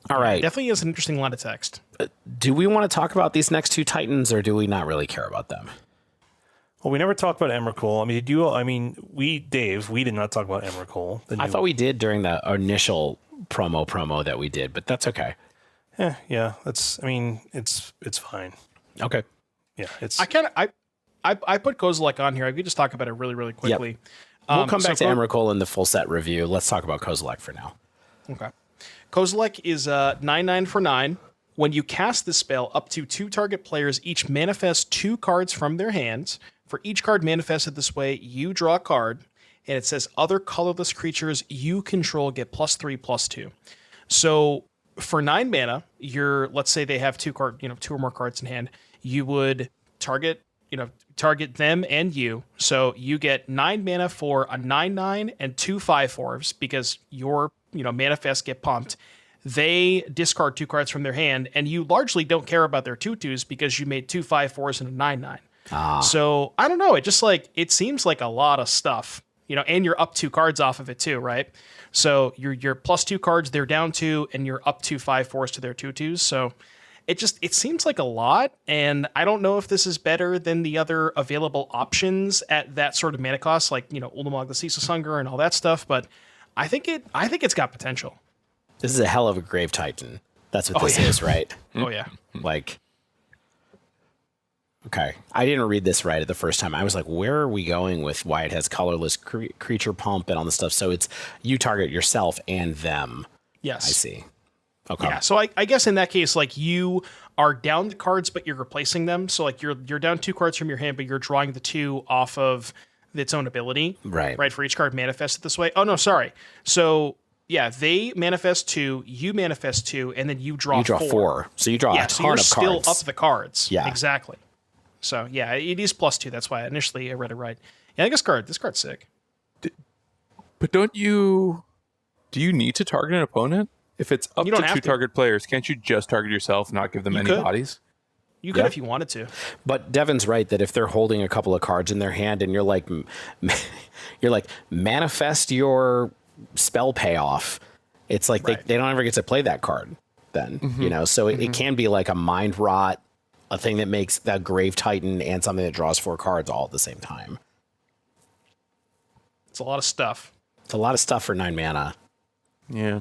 All right. Definitely is an interesting line of text. Do we want to talk about these next two Titans, or do we not really care about them? Well, we never talked about Emrakul. Dave, we did not talk about Emrakul. I thought we did during the initial promo that we did, but that's okay. Yeah. It's fine. Okay. Yeah. It's. I put Kozilek on here. I could just talk about it really, really quickly. We'll come back to so Emrakul in the full set review. Let's talk about Kozilek for now. Okay. Kozilek is 9/9 for 9. When you cast this spell, up to 2 target players each manifest 2 cards from their hands. For each card manifested this way, you draw a card, and it says other colorless creatures you control get +3/+2. So for 9 mana, let's say they have 2 or more cards in hand, you would target them and you. So you get 9 mana for a 9/9 and 2 5/4s because your manifests get pumped. They discard 2 cards from their hand, and you largely don't care about their 2/2s because you made 2 5/4s and a 9/9. So I don't know. It seems like a lot of stuff, and you're up 2 cards off of it too, right? So you're +2 cards, they're down 2, and you're up 2 5/4s to their 2/2s. So it seems like a lot, and I don't know if this is better than the other available options at that sort of mana cost, like Ulamog the Ceaseless Hunger and all that stuff. But I think it's got potential. This is a hell of a Grave Titan. That's what this is, right? Oh yeah. Okay. I didn't read this right at the first time. I was like, where are we going with why it has colorless creature pump and all this stuff? So it's you target yourself and them. Yes. I see. Okay. Yeah. So I guess in that case, you are down the cards, but you're replacing them. So you're down 2 cards from your hand, but you're drawing the 2 off of its own ability. Right. Right. For each card manifested this way. Oh no, sorry. So yeah, they manifest 2, you manifest 2, and then you draw 4. So you draw a ton so you're of still cards. up the cards. Yeah. Exactly. So yeah, it is +2. That's why initially I read it right. Yeah, I think this card's sick. But do you need to target an opponent? If it's up to 2 target players, can't you just target yourself, not give them any bodies? You could if you wanted to. But Devin's right that if they're holding a couple of cards in their hand and you're like manifest your spell payoff, it's like they don't ever get to play that card then, so it can be like a mind rot, a thing that makes that Grave Titan and something that draws 4 cards all at the same time. It's a lot of stuff. It's a lot of stuff for 9 mana. Yeah.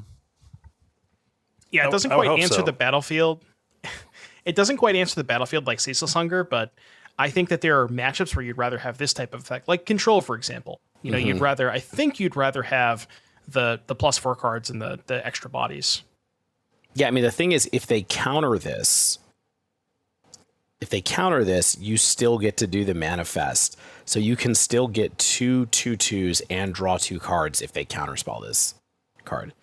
Yeah, it doesn't quite answer the battlefield. It doesn't quite answer the battlefield like Ceaseless Hunger, but I think that there are matchups where you'd rather have this type of effect, like Control, for example. You'd rather have the +4 cards and the extra bodies. Yeah, I mean, the thing is, if they counter this, you still get to do the manifest. So you can still get 2 2/2s and draw 2 cards if they counterspell this card.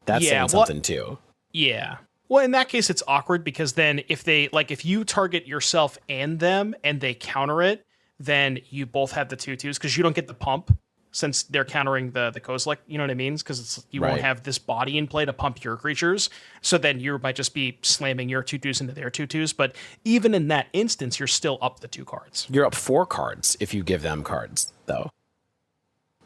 That's saying something too. Yeah. Well, in that case, it's awkward because then if you target yourself and them and they counter it, then you both have the 2/2s because you don't get the pump since they're countering the Kozilek. You know what I mean? Because you won't have this body in play to pump your creatures. So then you might just be slamming your 2/2s into their 2/2s. But even in that instance, you're still up the 2 cards. You're up 4 cards if you give them cards, though.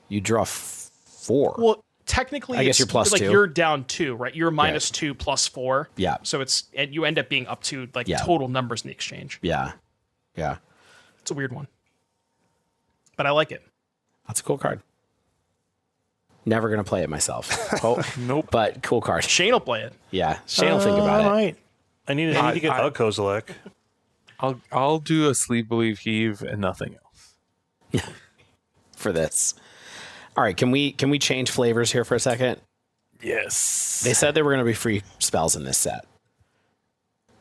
You draw 4. Well, technically, I guess you're +2. You're down 2, right? You're -2 +4. Yeah. So and you end up being up to total numbers in the exchange. Yeah. Yeah. It's a weird one, but I like it. That's a cool card. Never going to play it myself. Oh, Nope. But cool card. Shane will play it. Yeah. Shane will think about it. Right. I need to get a Kozilek. I'll do a sleep, believe, heave, and nothing else. For this. All right. Can we change flavors here for a second? Yes. They said there were going to be free spells in this set.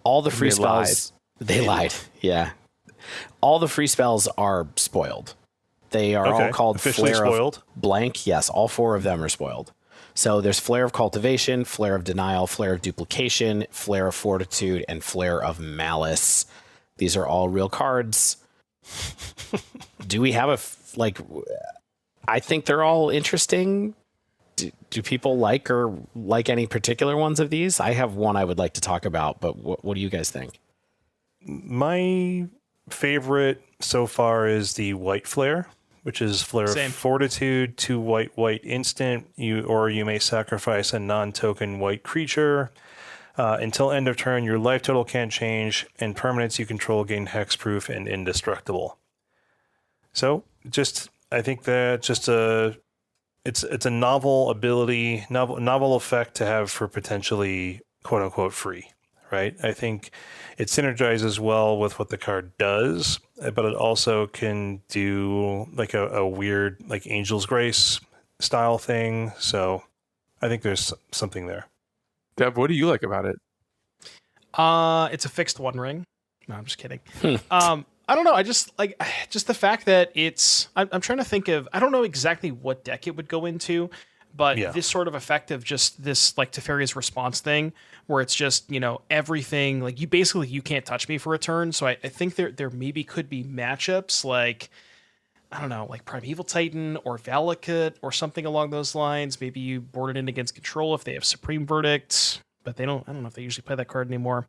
All the free spells. They lied. Yeah. All the free spells are spoiled. They are all called officially Flare spoiled? of Blank. Yes, all 4 of them are spoiled. So there's Flare of Cultivation, Flare of Denial, Flare of Duplication, Flare of Fortitude, and Flare of Malice. These are all real cards. Do we have I think they're all interesting. Do people like any particular ones of these? I have one I would like to talk about, but what do you guys think? My favorite so far is the White Flare, which is Flare of Fortitude, 2 white instant. You may sacrifice a non-token white creature. Until end of turn, your life total can't change, and permanents you control gain hexproof and indestructible. So, I think that it's a novel ability, novel effect to have for potentially quote unquote free, right? I think it synergizes well with what the card does, but it also can do like a weird like Angel's Grace style thing. So I think there's something there. Deb, what do you like about it? It's a fixed One Ring. No, I'm just kidding. I don't know. I just like just the fact that it's. I'm trying to think of. I don't know exactly what deck it would go into, but this sort of effect of just this like Teferi's Response thing, where it's just everything like you can't touch me for a turn. So I think there maybe could be matchups like I don't know, like Primeval Titan or Valakut or something along those lines. Maybe you board it in against Control if they have Supreme Verdict, but they don't. I don't know if they usually play that card anymore.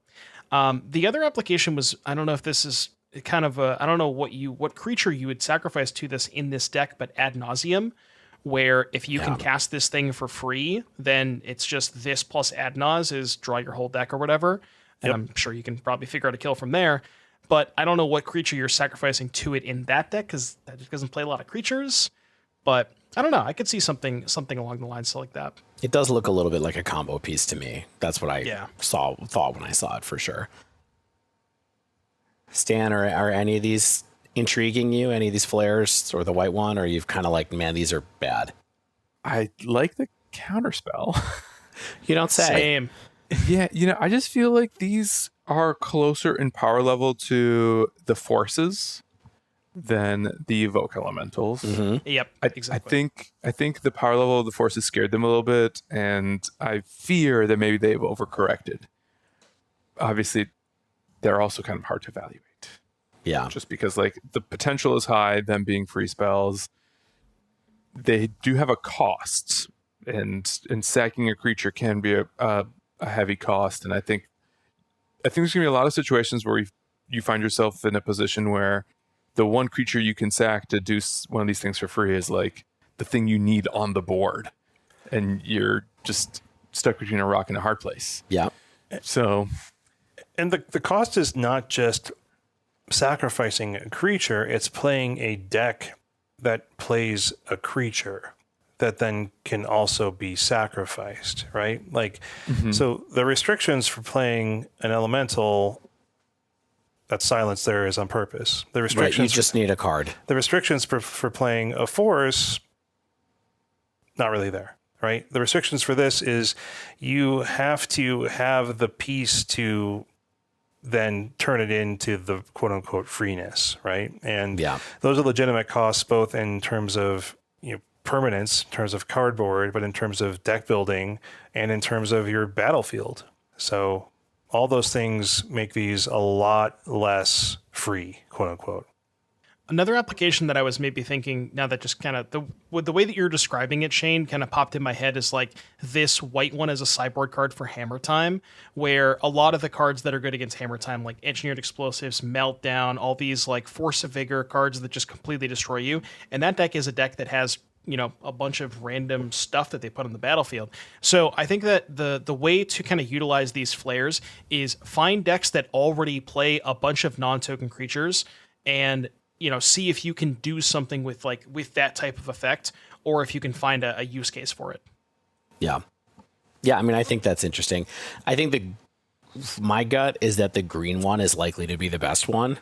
The other application was I don't know if this is kind of I don't know what creature you would sacrifice to this in this deck, but Ad Nauseam, where if you can cast this thing for free, then it's just this plus Ad Naus is draw your whole deck or whatever. And I'm sure you can probably figure out a kill from there. But I don't know what creature you're sacrificing to it in that deck because that just doesn't play a lot of creatures. But I don't know. I could see something along the lines like that. It does look a little bit like a combo piece to me. That's what I thought when I saw it for sure. Stan, are any of these intriguing you? Any of these flares or the white one? Or you've kind of like, man, these are bad? I like the counterspell. You don't say. Same. Yeah, I just feel like these are closer in power level to the forces than the evoke elementals. Mm-hmm. Yep, exactly. I think the power level of the forces scared them a little bit, and I fear that maybe they've overcorrected. Obviously, they're also kind of hard to evaluate. Yeah. Just because like the potential is high, them being free spells, they do have a cost, and sacking a creature can be a heavy cost. And I think there's gonna be a lot of situations where you find yourself in a position where the one creature you can sack to do one of these things for free is like the thing you need on the board, and you're just stuck between a rock and a hard place. Yeah. So, and the cost is not just sacrificing a creature, it's playing a deck that plays a creature that then can also be sacrificed, right? Like, so the restrictions for playing an elemental, that silence there is on purpose. The restrictions, right, you just need a card. The restrictions for playing a force, not really there, right? The restrictions for this is you have to have the piece to then turn it into the quote unquote freeness, right? And those are legitimate costs, both in terms of permanence, in terms of cardboard, but in terms of deck building and in terms of your battlefield. So all those things make these a lot less free, quote unquote. Another application that I was maybe thinking now that just kind of the way that you're describing it, Shane, kind of popped in my head is like this white one as a sideboard card for Hammer Time, where a lot of the cards that are good against Hammer Time, like Engineered Explosives, Meltdown, all these like Force of Vigor cards that just completely destroy you. And that deck is a deck that has a bunch of random stuff that they put on the battlefield. So I think that the way to kind of utilize these flares is find decks that already play a bunch of non-token creatures and see if you can do something with that type of effect, or if you can find a use case for it. Yeah. I mean, I think that's interesting. I think my gut is that the green one is likely to be the best one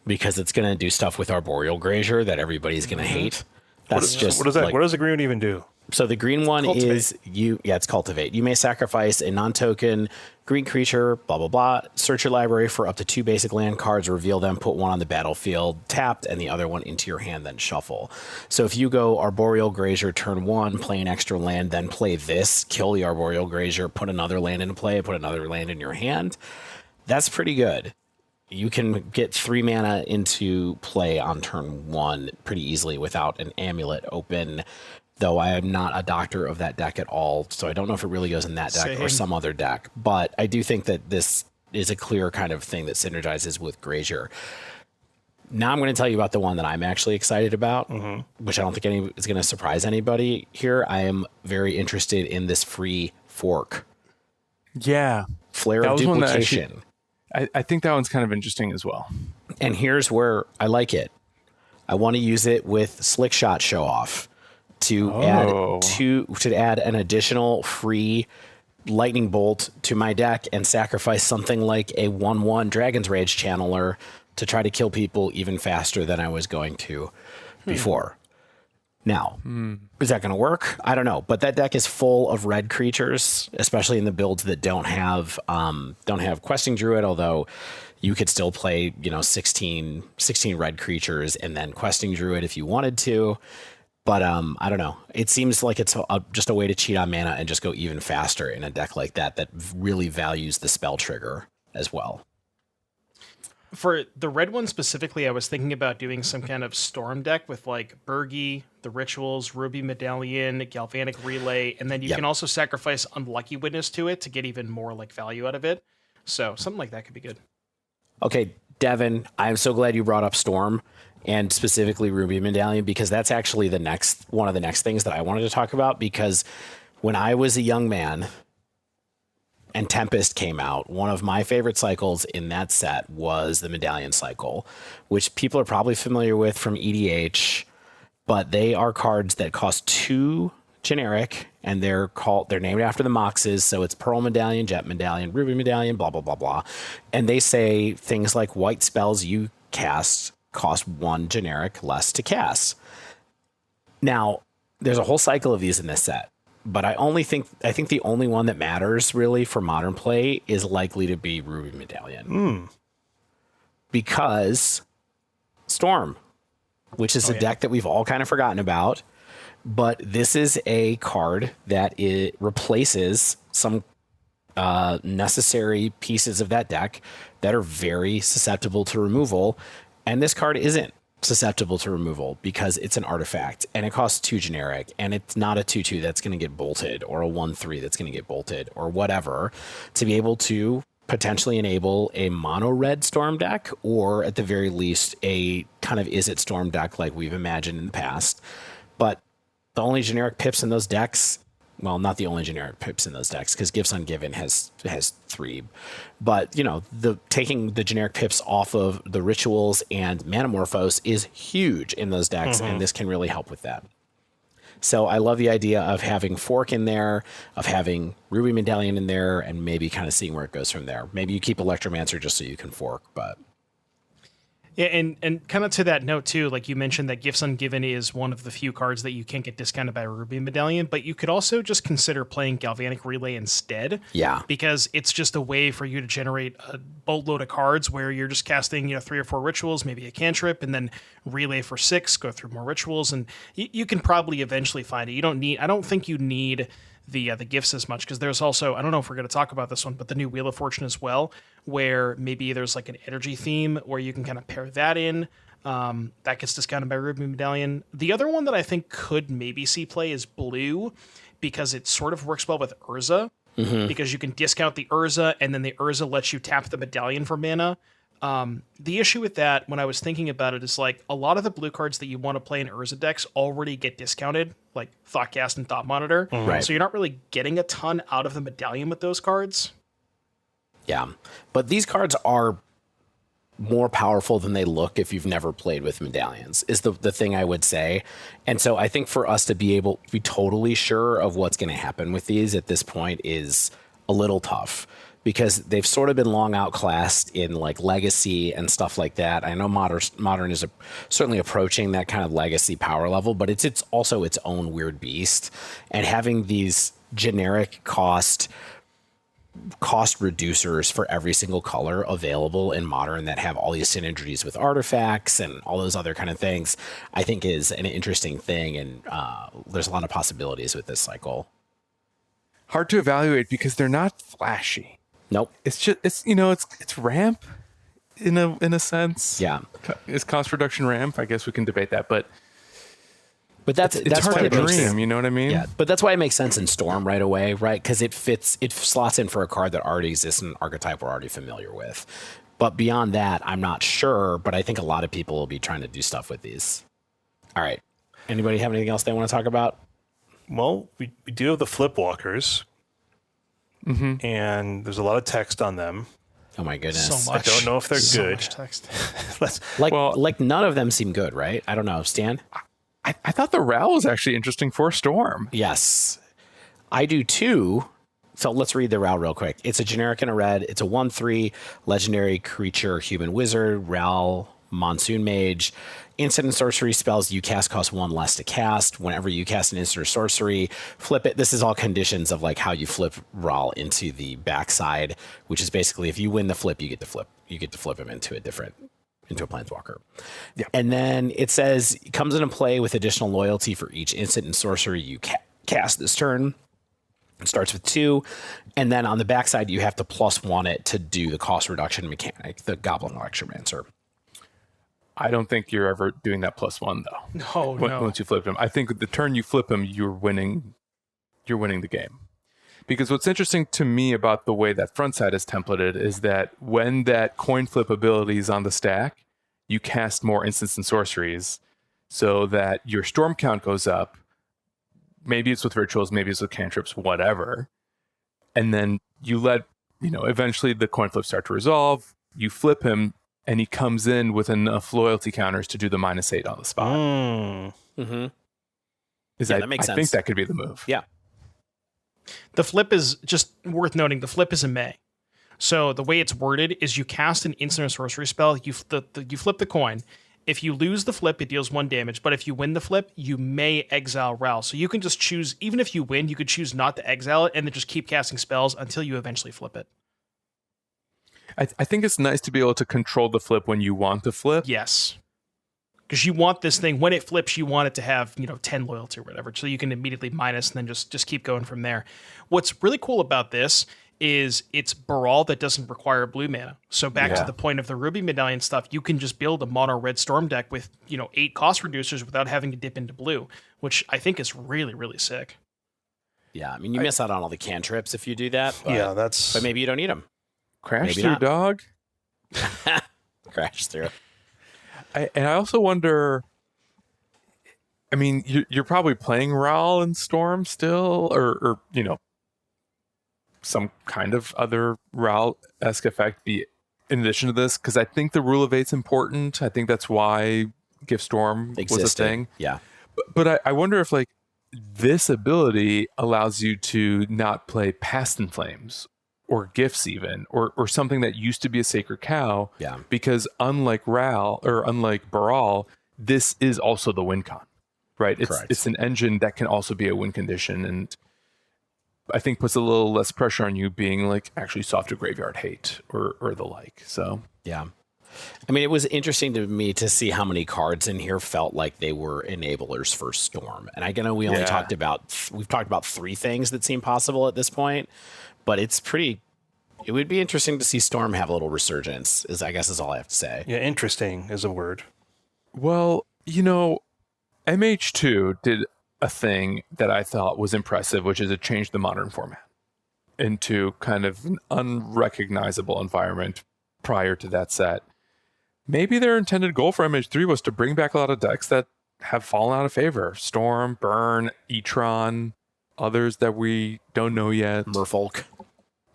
because it's going to do stuff with Arboreal Grazier that everybody's going to hate. That's just what does that? What does the green even do? So the green one is it's Cultivate. You may sacrifice a non-token green creature, blah, blah, blah. Search your library for up to 2 basic land cards, reveal them, put one on the battlefield tapped, and the other one into your hand, then shuffle. So if you go Arboreal Grazier turn 1, play an extra land, then play this, kill the Arboreal Grazier, put another land into play, put another land in your hand, that's pretty good. You can get 3 mana into play on turn 1 pretty easily without an amulet open, though I am not a doctor of that deck at all, so I don't know if it really goes in that deck or some other deck. But I do think that this is a clear kind of thing that synergizes with Grazier. Now I'm going to tell you about the one that I'm actually excited about, which I don't think is going to surprise anybody here. I am very interested in this free fork. Yeah. Flare of Duplication. I think that one's kind of interesting as well. And here's where I like it. I want to use it with Slick Shot Show Off to add an additional free lightning bolt to my deck and sacrifice something like a 1/1 Dragon's Rage channeler to try to kill people even faster than I was going to before. Now, is that going to work? I don't know, but that deck is full of red creatures, especially in the builds that don't have Questing Druid, although you could still play, 16 red creatures and then Questing Druid if you wanted to. But I don't know. It seems like it's just a way to cheat on mana and just go even faster in a deck like that really values the spell trigger as well. For the red one specifically, I was thinking about doing some kind of storm deck with like Burgi, the Rituals, Ruby Medallion, Galvanic Relay, and then you can also sacrifice Unlucky Witness to it to get even more like value out of it. So something like that could be good. Okay, Devin, I'm so glad you brought up Storm and specifically Ruby Medallion, because that's actually one of the next things that I wanted to talk about, because when I was a young man and Tempest came out, one of my favorite cycles in that set was the Medallion cycle, which people are probably familiar with from EDH, but they are cards that cost 2 generic, and they're named after the Moxes, so it's Pearl Medallion, Jet Medallion, Ruby Medallion, blah, blah, blah, blah. And they say things like white spells you cast cost 1 generic less to cast. Now, there's a whole cycle of these in this set. But I think the only one that matters really for modern play is likely to be Ruby Medallion. Because Storm, which is a deck that we've all kind of forgotten about, but this is a card that it replaces some necessary pieces of that deck that are very susceptible to removal, and this card isn't susceptible to removal because it's an artifact and it costs 2 generic, and it's not a 2/2 that's going to get bolted or a 1/3 that's going to get bolted or whatever, to be able to potentially enable a mono red Storm deck, or at the very least a kind of Izzet Storm deck like we've imagined in the past. But the only generic pips in those decks, well, not the only generic pips in those decks, because Gifts Ungiven has 3. But, taking the generic pips off of the Rituals and Manamorphose is huge in those decks, and this can really help with that. So I love the idea of having Fork in there, of having Ruby Medallion in there, and maybe kind of seeing where it goes from there. Maybe you keep Electromancer just so you can Fork, but... Yeah, and kind of to that note too, like you mentioned that Gifts Ungiven is one of the few cards that you can't get discounted by Ruby Medallion, but you could also just consider playing Galvanic Relay instead. Yeah. Because it's just a way for you to generate a boatload of cards where you're just casting, 3 or 4 rituals, maybe a cantrip, and then Relay for 6, go through more rituals, and you can probably eventually find it. I don't think you need the gifts as much, because there's also, I don't know if we're going to talk about this one, but the new Wheel of Fortune as well, where maybe there's like an energy theme where you can kind of pair that in. That gets discounted by Ruby Medallion. The other one that I think could maybe see play is blue, because it sort of works well with Urza, because you can discount the Urza, and then the Urza lets you tap the Medallion for mana. The issue with that, when I was thinking about it, is like a lot of the blue cards that you want to play in Urza decks already get discounted, like Thoughtcast and Thought Monitor. Right. So you're not really getting a ton out of the Medallion with those cards. Yeah, but these cards are more powerful than they look if you've never played with Medallions, is the thing I would say. And so I think for us to be able to be totally sure of what's going to happen with these at this point is a little tough, because they've sort of been long outclassed in like Legacy and stuff like that. I know Modern is certainly approaching that kind of Legacy power level, but it's also its own weird beast. And having these generic cost reducers for every single color available in Modern that have all these synergies with artifacts and all those other kind of things, I think is an interesting thing. And there's a lot of possibilities with this cycle. Hard to evaluate because they're not flashy. Nope. It's just it's ramp in a sense. Yeah. It's cost reduction ramp. I guess we can debate that, but that's hard why to dream. You know what I mean? Yeah. But that's why it makes sense in Storm right away, right? Because it slots in for a card that already exists in an archetype we're already familiar with. But beyond that, I'm not sure. But I think a lot of people will be trying to do stuff with these. All right. Anybody have anything else they want to talk about? Well, we do have the Flipwalkers. And there's a lot of text on them. Oh my goodness. So much. I don't know if they're good. Much text. like none of them seem good, right? I don't know. Stan? I thought the RAL was actually interesting for Storm. Yes. I do too. So let's read the Ral real quick. It's a generic and a red. It's a 1/3 legendary creature, human wizard, Ral, Monsoon Mage. Instant and sorcery spells you cast cost 1 less to cast. Whenever you cast an instant or sorcery, flip it. This is all conditions of like how you flip Ral into the backside, which is basically if you win the flip, you get to flip. You get to flip him into a planeswalker. Yeah. And then it says it comes into play with additional loyalty for each instant and sorcery you cast this turn. It starts with 2, and then on the backside you have to +1 it to do the cost reduction mechanic, the Goblin Electromancer. I don't think you're ever doing that +1 though. No. Once you flip him, I think the turn you flip him, you're winning the game. Because what's interesting to me about the way that front side is templated is that when that coin flip ability is on the stack, you cast more instants and sorceries, so that your storm count goes up. Maybe it's with rituals, maybe it's with cantrips, whatever. And then you let, eventually the coin flips start to resolve. You flip him, and he comes in with enough loyalty counters to do the -8 on the spot. Mm-hmm. That makes sense. I think that could be the move. Yeah. The flip is just worth noting. The flip is a May. So the way it's worded is you cast an instant or sorcery spell. You flip the coin. If you lose the flip, it deals 1 damage. But if you win the flip, you may exile Ral. So you can just choose, even if you win, you could choose not to exile it and then just keep casting spells until you eventually flip it. I think it's nice to be able to control the flip when you want to flip. Yes. Because you want this thing, when it flips, you want it to have, 10 loyalty or whatever. So you can immediately minus and then just keep going from there. What's really cool about this is it's Baral that doesn't require blue mana. So back to the point of the Ruby Medallion stuff, you can just build a mono red storm deck with, 8 cost reducers without having to dip into blue, which I think is really, really sick. Yeah, I mean, you miss out on all the cantrips if you do that. But, but maybe you don't need them. Crash maybe through, not. dog. Crash through. And I also wonder, I mean, you're probably playing Ral and Storm still, or some kind of other Ral-esque effect be in addition to this, because I think the rule of 8's important. I think that's why Gift Storm was a thing. Yeah. But I wonder if like this ability allows you to not play Past in Flames or Gifts even, or something that used to be a Sacred Cow. Yeah. Because unlike Baral, this is also the win con, right? It's an engine that can also be a win condition, and I think puts a little less pressure on you being like actually soft to graveyard hate or the like. So yeah. I mean, it was interesting to me to see how many cards in here felt like they were enablers for Storm. And I know we only talked about 3 things that seem possible at this point, but it would be interesting to see Storm have a little resurgence, is all I have to say. Yeah, interesting is a word. Well, MH2 did a thing that I thought was impressive, which is it changed the modern format into kind of an unrecognizable environment prior to that set. Maybe their intended goal for MH3 was to bring back a lot of decks that have fallen out of favor. Storm, Burn, Etron, others that we don't know yet. Merfolk.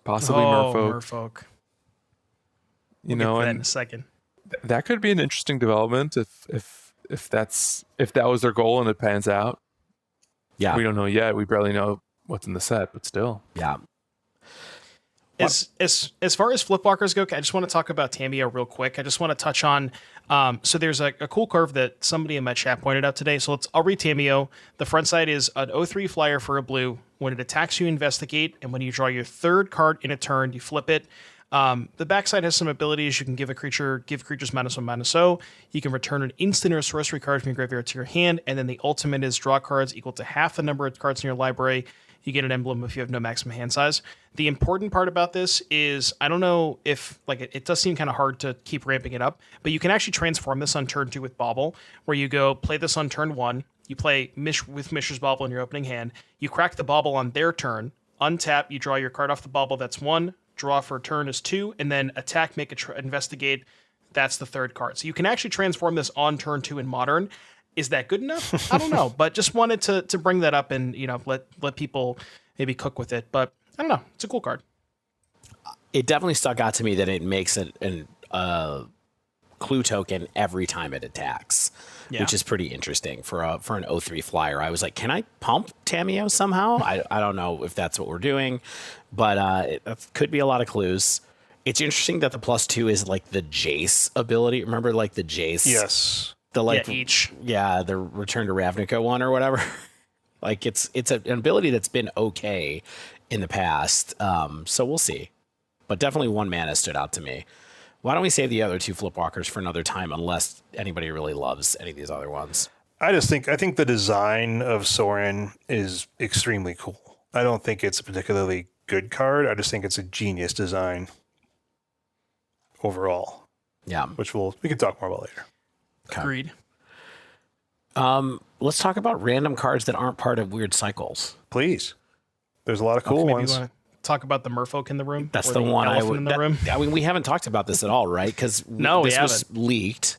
Possibly Merfolk. Merfolk. We'll get to that in a second. That could be an interesting development if that was their goal and it pans out. Yeah. We don't know yet. We barely know what's in the set, but still. Yeah. As far as flipwalkers go, I just want to talk about Tamiyo real quick. I just want to touch on, so there's a cool curve that somebody in my chat pointed out today. So I'll read Tamiyo. The front side is an 0/3 flyer for a blue. When it attacks, you investigate, and when you draw your 3rd card in a turn, you flip it. The backside has some abilities. You can give creatures -1/-0. You can return an instant or a sorcery card from your graveyard to your hand, and then the ultimate is draw cards equal to half the number of cards in your library. You get an emblem if you have no maximum hand size. The important part about this is, I don't know if, it does seem kind of hard to keep ramping it up, but you can actually transform this on turn 2 with Bauble, where you go play this on turn 1, you play with Mishra's Bauble in your opening hand, you crack the Bauble on their turn, untap, you draw your card off the Bauble, that's 1, draw for a turn is 2, and then attack, investigate, that's the 3rd card. So you can actually transform this on turn 2 in Modern. Is that good enough? I don't know, but just wanted to bring that up and let people maybe cook with it. But I don't know, it's a cool card. It definitely stuck out to me that it makes it clue token every time it attacks, which is pretty interesting for an O3 flyer. I was like, can I pump Tamiyo somehow? I don't know if that's what we're doing, but it could be a lot of clues. It's interesting that the +2 is like the Jace ability. Remember, like the Jace? Yes. The like the Return to Ravnica one or whatever. Like it's an ability that's been okay in the past. So we'll see. But definitely 1 mana stood out to me. Why don't we save the other 2 Flipwalkers for another time, unless anybody really loves any of these other ones? I think the design of Sorin is extremely cool. I don't think it's a particularly good card. I just think it's a genius design overall. Yeah. Which we can talk more about later. Okay. Agreed. Let's talk about random cards that aren't part of weird cycles. Please. There's a lot of cool Maybe ones. you want to talk about the merfolk in the room? That's Or the one I elephant would. in the room? I mean, we haven't talked about this at all, right? Because No, we this was haven't. leaked.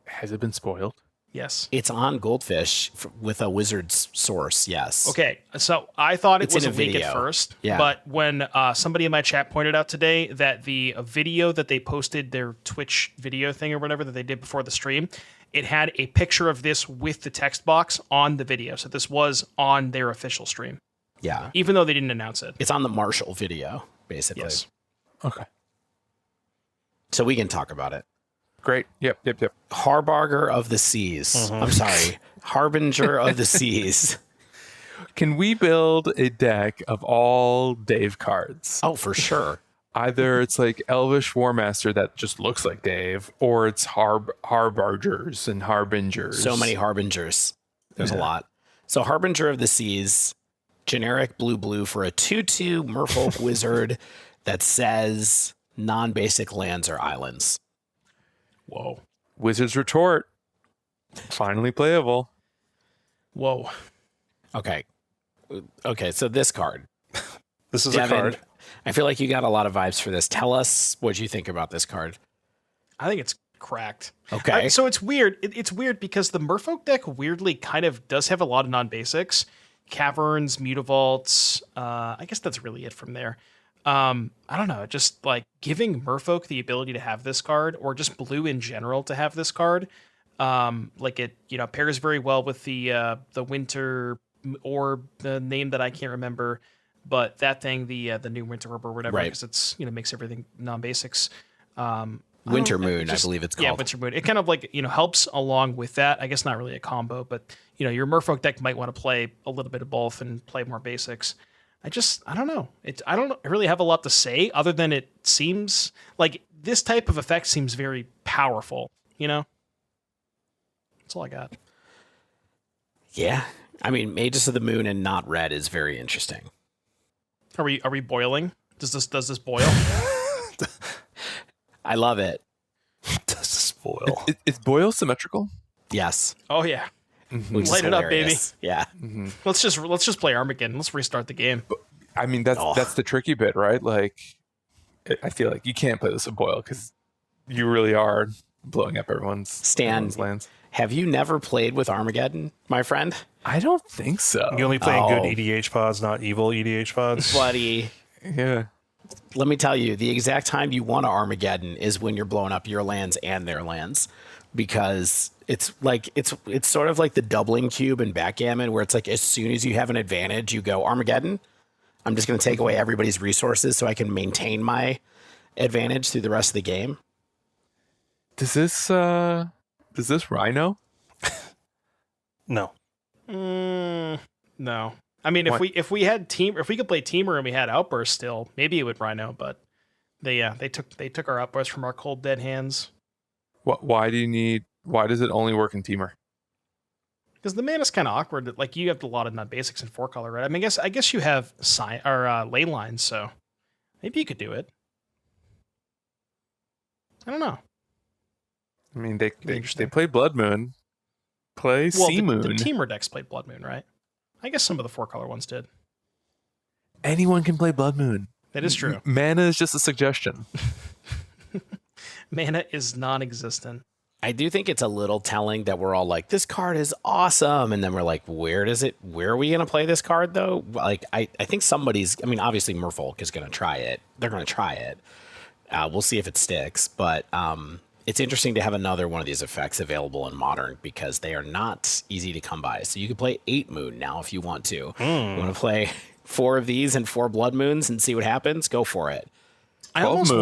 Has it been spoiled? Yes. It's on Goldfish with a wizard's source. Yes. Okay, so I thought it It's was in a a leak video. at first, Yeah. but when somebody in my chat pointed out today that the video that they posted, their Twitch video thing or whatever that they did before the stream, it had a picture of this with the text box on the video. So this was on their official stream, Yeah. even though they didn't announce it. It's on the Marshall video, basically. Yes. Okay. So we can talk about it. Great. Yep. Harbinger of the Seas. I'm sorry. Harbinger of the Seas. Can we build a deck of all Dave cards? Oh, for sure. Either it's like Elvish Warmaster that just looks like Dave, or it's Harbingers and Harbingers. So many Harbingers. There's a lot. So Harbinger of the Seas, generic blue for a 2/2 merfolk wizard that says non-basic lands or islands. Whoa. Wizard's Retort. Finally playable. Whoa. Okay, so this card. This is Devin, a card. I feel like you got a lot of vibes for this. Tell us what you think about this card. I think it's cracked. Okay. So it's weird. It's weird because the Merfolk deck weirdly kind of does have a lot of non-basics. Caverns, Mutavaults. I guess that's really it from there. I don't know. Just like giving Merfolk the ability to have this card, or just blue in general to have this card. Like it, pairs very well with the Winter Orb, the name that I can't remember, but that thing, the new Winter Orb or whatever, Right. because it's makes everything non-basics. Winter Moon, I believe it's called. Yeah, Winter Moon. It kind of like, helps along with that. I guess not really a combo, but your Merfolk deck might want to play a little bit of both and play more basics. I don't know. I don't really have a lot to say other than it seems like this type of effect seems very powerful, That's all I got. Yeah. I mean, Magus of the Moon and not red is very interesting. Are we boiling? Does this boil? I love it. Does this spoil? Is Boyle symmetrical? Yes. Oh yeah. Which is Light it up, hilarious. Yeah. Let's just play Armageddon. Let's restart the game. I mean, that's the tricky bit, right? Like, I feel like you can't play this with Boyle because you really are blowing up everyone's lands. Have you never played with Armageddon, my friend? I don't think so. You only playing good EDH pods, not evil EDH pods. Buddy, Yeah. let me tell you, the exact time you want to Armageddon is when you're blowing up your lands and their lands. Because it's sort of like the doubling cube in backgammon, where it's like as soon as you have an advantage, you go Armageddon. I'm just going to take away everybody's resources so I can maintain my advantage through the rest of the game. Does this Rhino? No. No. I mean, if we could play Teamer and we had Outburst still, maybe it would Rhino, but they took our Outburst from our cold dead hands. Why does it only work in Teamer? Because the mana's kind of awkward. Like you have a lot of non-basics in 4-color, right? I mean, I guess you have ley lines, so maybe you could do it. I don't know. I mean, they play Blood Moon, Sea Moon. The Teamer decks played Blood Moon, right? I guess some of the 4-color ones did. Anyone can play Blood Moon. That is true. Mana is just a suggestion. Mana is non-existent. I do think it's a little telling that we're all like, this card is awesome. And then we're like, where are we going to play this card though? Like, I think obviously Merfolk is going to try it. They're going to try it. We'll see if it sticks, but it's interesting to have another one of these effects available in Modern because they are not easy to come by. So you can play 8 Moon now if you want to. You want to play 4 of these and 4 Blood Moons and see what happens? Go for it. I almost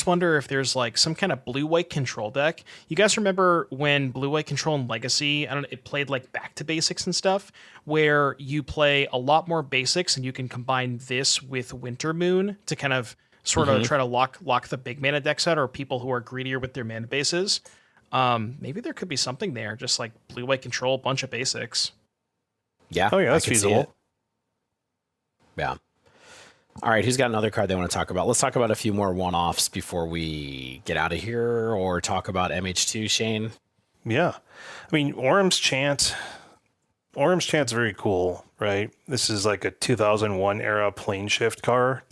wonder if there's like some kind of blue-white control deck. You guys remember when blue-white control in Legacy, it played like back to basics and stuff, where you play a lot more basics and you can combine this with Winter Moon to kind of sort of try to lock the big mana decks out, or people who are greedier with their mana bases. Maybe there could be something there, just like blue-white control, bunch of basics. Yeah. Oh yeah, that's I can see feasible. it. Yeah. All right, who's got another card they want to talk about? Let's talk about a few more one-offs before we get out of here, or talk about MH2, Shane. Yeah. I mean, Orim's Chant. Orim's Chant's very cool, right? This is like a 2001 era plane shift card.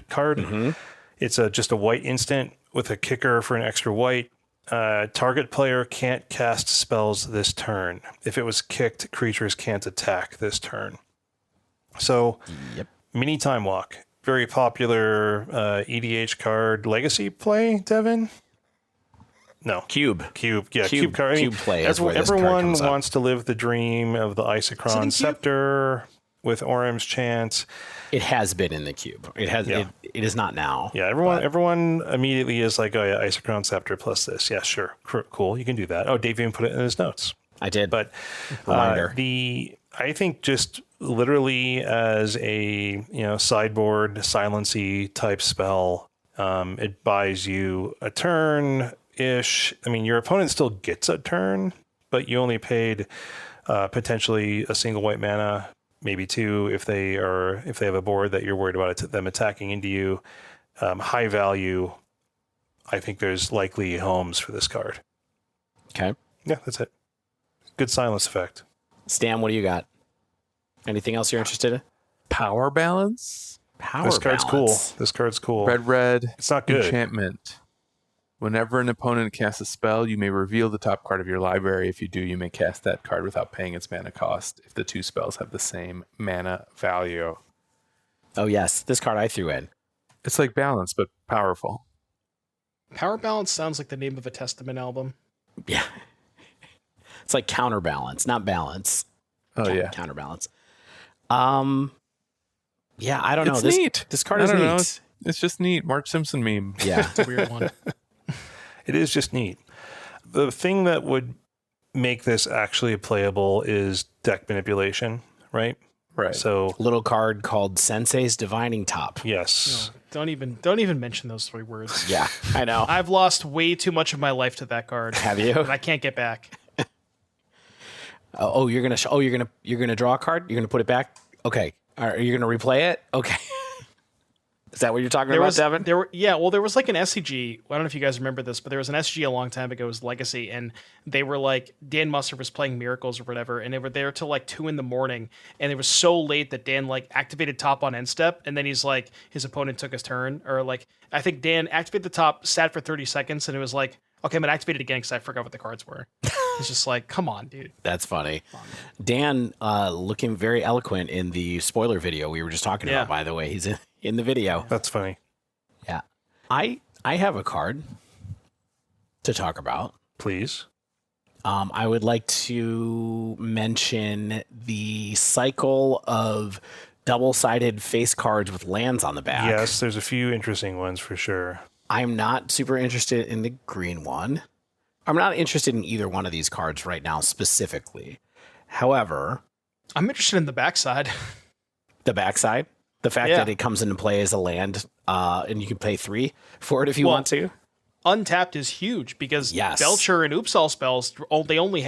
It's just a white instant with a kicker for an extra white. Target player can't cast spells this turn. If it was kicked, creatures can't attack this turn. So, Mini Time Walk. Very popular EDH card. Legacy play, Devin? No. Cube. Yeah, cube card. Cube play is where this card everyone comes up. wants to live the dream of the Isochron Scepter with Orim's Chant. It has been in the cube. It has. Yeah. It is not now. Yeah, everyone immediately is like, oh yeah, Isochron Scepter plus this. Yeah, sure. Cool. You can do that. Oh, Dave even put it in his notes. I did. But Reminder. I think just literally as a sideboard silency type spell, it buys you a turn ish. I mean, your opponent still gets a turn, but you only paid potentially a single white mana, maybe 2 if they have a board that you're worried about them attacking into you. High value. I think there's likely homes for this card. Okay. Yeah, that's it. Good silence effect. Stan, what do you got? Anything else you're interested in? Powerbalance. This card's cool. Red. It's not good. Enchantment. Whenever an opponent casts a spell, you may reveal the top card of your library. If you do, you may cast that card without paying its mana cost if the 2 spells have the same mana value. Oh, yes. This card I threw in. It's like balance, but powerful. Powerbalance sounds like the name of a Testament album. Yeah. It's like counterbalance, not balance. Yeah. Counterbalance. Yeah, I don't know. It's This neat. This card is neat. It's just neat. Marge Simpson meme. Yeah. It's a weird one. It is just neat. The thing that would make this actually playable is deck manipulation, right? Right. So Little card called Sensei's Divining Top. yes. Don't even mention those 3 words. Yeah, I know. I've lost way too much of my life to that card. Have you? And I can't get back. You're gonna draw a card. You're gonna put it back. Okay. Are you gonna replay it? Okay. Is that what you're talking about, Devin? There was like an SCG. I don't know if you guys remember this, but there was an SCG a long time ago. It was Legacy, and they were like, Dan Musser was playing Miracles or whatever, and they were there till like 2 a.m, and it was so late that Dan like activated top on end step, and then he's like, his opponent took his turn, or like I think Dan activated the top, sat for 30 seconds, and it was like, okay, I'm gonna activate it again because I forgot what the cards were. It's just like, come on, dude. That's funny. Dan, looking very eloquent in the spoiler video we were just talking about, by the way. He's in the video. That's funny. Yeah. I have a card to talk about. Please. I would like to mention the cycle of double-sided face cards with lands on the back. Yes, there's a few interesting ones for sure. I'm not super interested in the green one. I'm not interested in either one of these cards right now specifically. However, I'm interested in the backside. the backside, the fact that it comes into play as a land, and you can pay 3 for it if you want to. Untapped is huge because Belcher and Oopsal spells, they only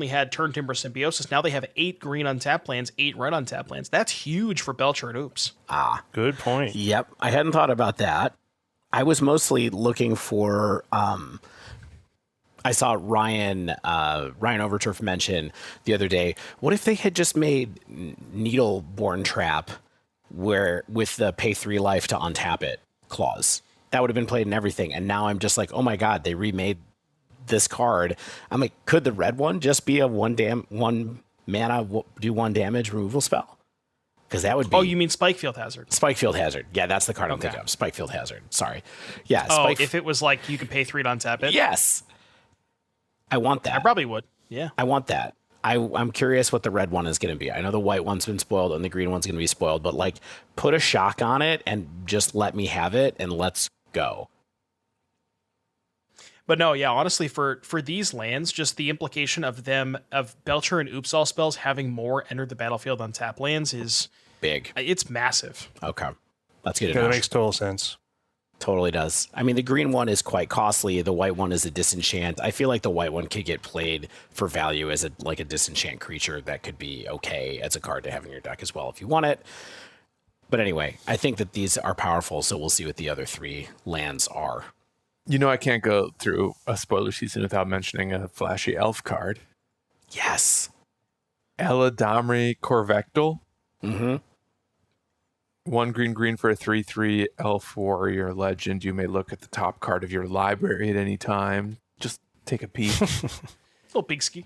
had Turn Timber Symbiosis. Now they have 8 green untapped lands, 8 red untapped lands. That's huge for Belcher and Oops. Good point. Yep. I hadn't thought about that. I was mostly looking for, I saw Ryan Overturf mention the other day, what if they had just made Needleborn Trap with the pay 3 life to untap it clause? That would have been played in everything. And now I'm just like, oh my God, they remade this card. I'm like, could the red one just be a 1 mana, do 1 damage removal spell? because that would be. Oh, you mean Spikefield Hazard? Spikefield Hazard. Yeah, that's the card I'm thinking of. Spikefield Hazard. Sorry. Yeah. Oh, if it was like you could pay 3 to untap it. Yes. I want that. I probably would. Yeah. I want that. I'm curious what the red one is going to be. I know the white one's been spoiled and the green one's going to be spoiled, but like put a shock on it and just let me have it and let's go. But no, yeah, honestly, for these lands, just the implication of them, of Belcher and Oopsal spells having more enter the battlefield on tap lands is big. It's massive. Okay. Let's get it. Yeah, that makes total sense. Totally does. I mean, the green one is quite costly. The white one is a disenchant. I feel like the white one could get played for value as a disenchant creature that could be okay as a card to have in your deck as well if you want it. But anyway, I think that these are powerful, so we'll see what the other 3 lands are. You know, I can't go through a spoiler season without mentioning a flashy elf card. Yes. Eladamri Korvecdal. Mm-hmm. 1 green for a 3/3 elf warrior legend. You may look at the top card of your library at any time. Just take a peek. Little pigski.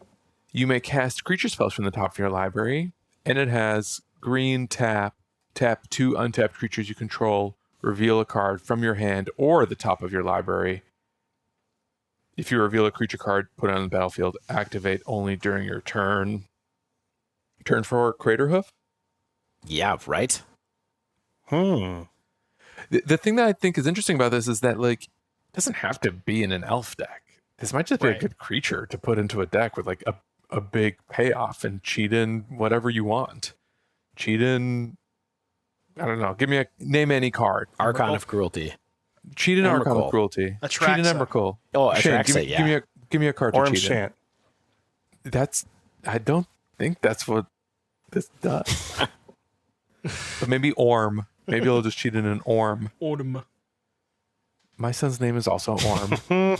You may cast creature spells from the top of your library, and it has green tap 2 untapped creatures you control, reveal a card from your hand or the top of your library. If you reveal a creature card, put it on the battlefield, activate only during your turn. Turn for Craterhoof? Yeah, right? The thing that I think is interesting about this is that, like, it doesn't have to be in an elf deck. This might just be a good creature to put into a deck with, like, a big payoff and cheat in whatever you want. Cheat in, I don't know, name any card. Archon of Cruelty. Cheat in Archon of Cruelty. Atraxa. Cheat in Emrakul. Oh, Shane, Atraxa, give me a card Orim to cheat Chant. in. I don't think that's what this does. But maybe Orm. Maybe I'll just cheat in an Orm. Orim. My son's name is also Orm.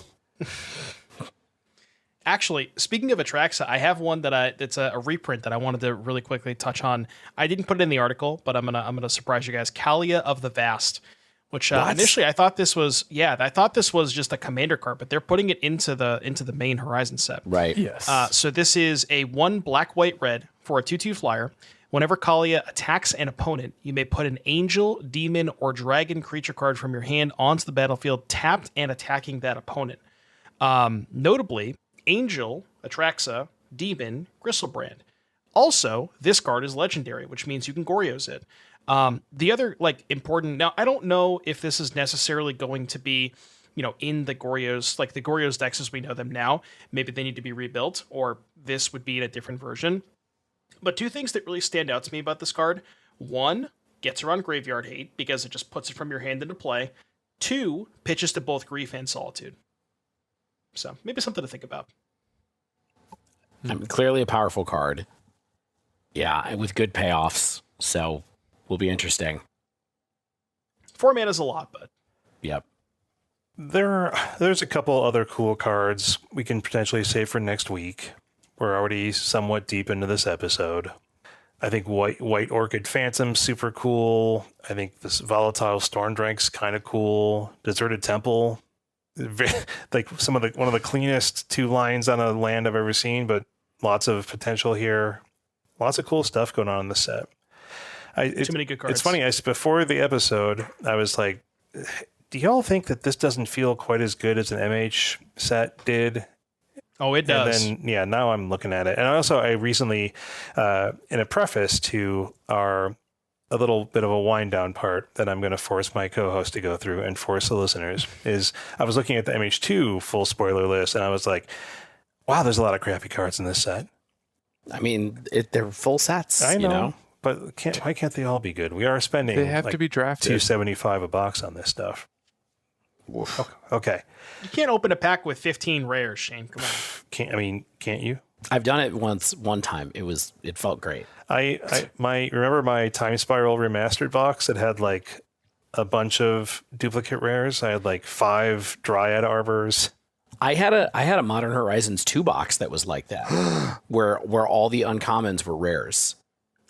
Actually, speaking of Atraxa, I have one that's a reprint that I wanted to really quickly touch on. I didn't put it in the article, but I'm gonna surprise you guys. Kalia of the Vast, which initially I thought this was just a commander card, but they're putting it into the main Horizon set. Right. Yes. So this is a 1 black, white, red for a 2/2 flyer. Whenever Kalia attacks an opponent, you may put an angel, demon, or dragon creature card from your hand onto the battlefield, tapped and attacking that opponent. Notably, Angel, Atraxa, Demon, Gristlebrand. Also, this card is legendary, which means you can Gorios it. The other important, now I don't know if this is necessarily going to be, in the Gorios, like the Gorios decks as we know them now. Maybe they need to be rebuilt, or this would be in a different version. But 2 things that really stand out to me about this card. 1, gets around Graveyard Hate because it just puts it from your hand into play. 2, pitches to both Grief and Solitude. So maybe something to think about. I mean, clearly a powerful card. Yeah, with good payoffs. So will be interesting. 4 mana is a lot, but Yep. There's a couple other cool cards we can potentially save for next week. We're already somewhat deep into this episode. I think White Orchid Phantom's super cool. I think this Volatile Stormdrake's kind of cool. Deserted Temple, like one of the cleanest 2 lines on a land I've ever seen, but lots of potential here. Lots of cool stuff going on in the set. too many good cards. It's funny. Before the episode, I was like, "Do y'all think that this doesn't feel quite as good as an MH set did?" Oh, it does. And then, now I'm looking at it. And also, I recently, in a preface to a little bit of a wind down part that I'm going to force my co-host to go through and force the listeners, is I was looking at the MH2 full spoiler list, and I was like, wow, there's a lot of crappy cards in this set. I mean, they're full sets. I know. But why can't they all be good? We are spending They have to be drafted. $275 a box on this stuff. Oof. Okay. You can't open a pack with 15 rares, Shane. Come on. Can't you? I've done it one time. It felt great. Remember my Time Spiral remastered box that had like a bunch of duplicate rares? I had like 5 Dryad Arbors. I had a Modern Horizons 2 box that was like that, where all the uncommons were rares.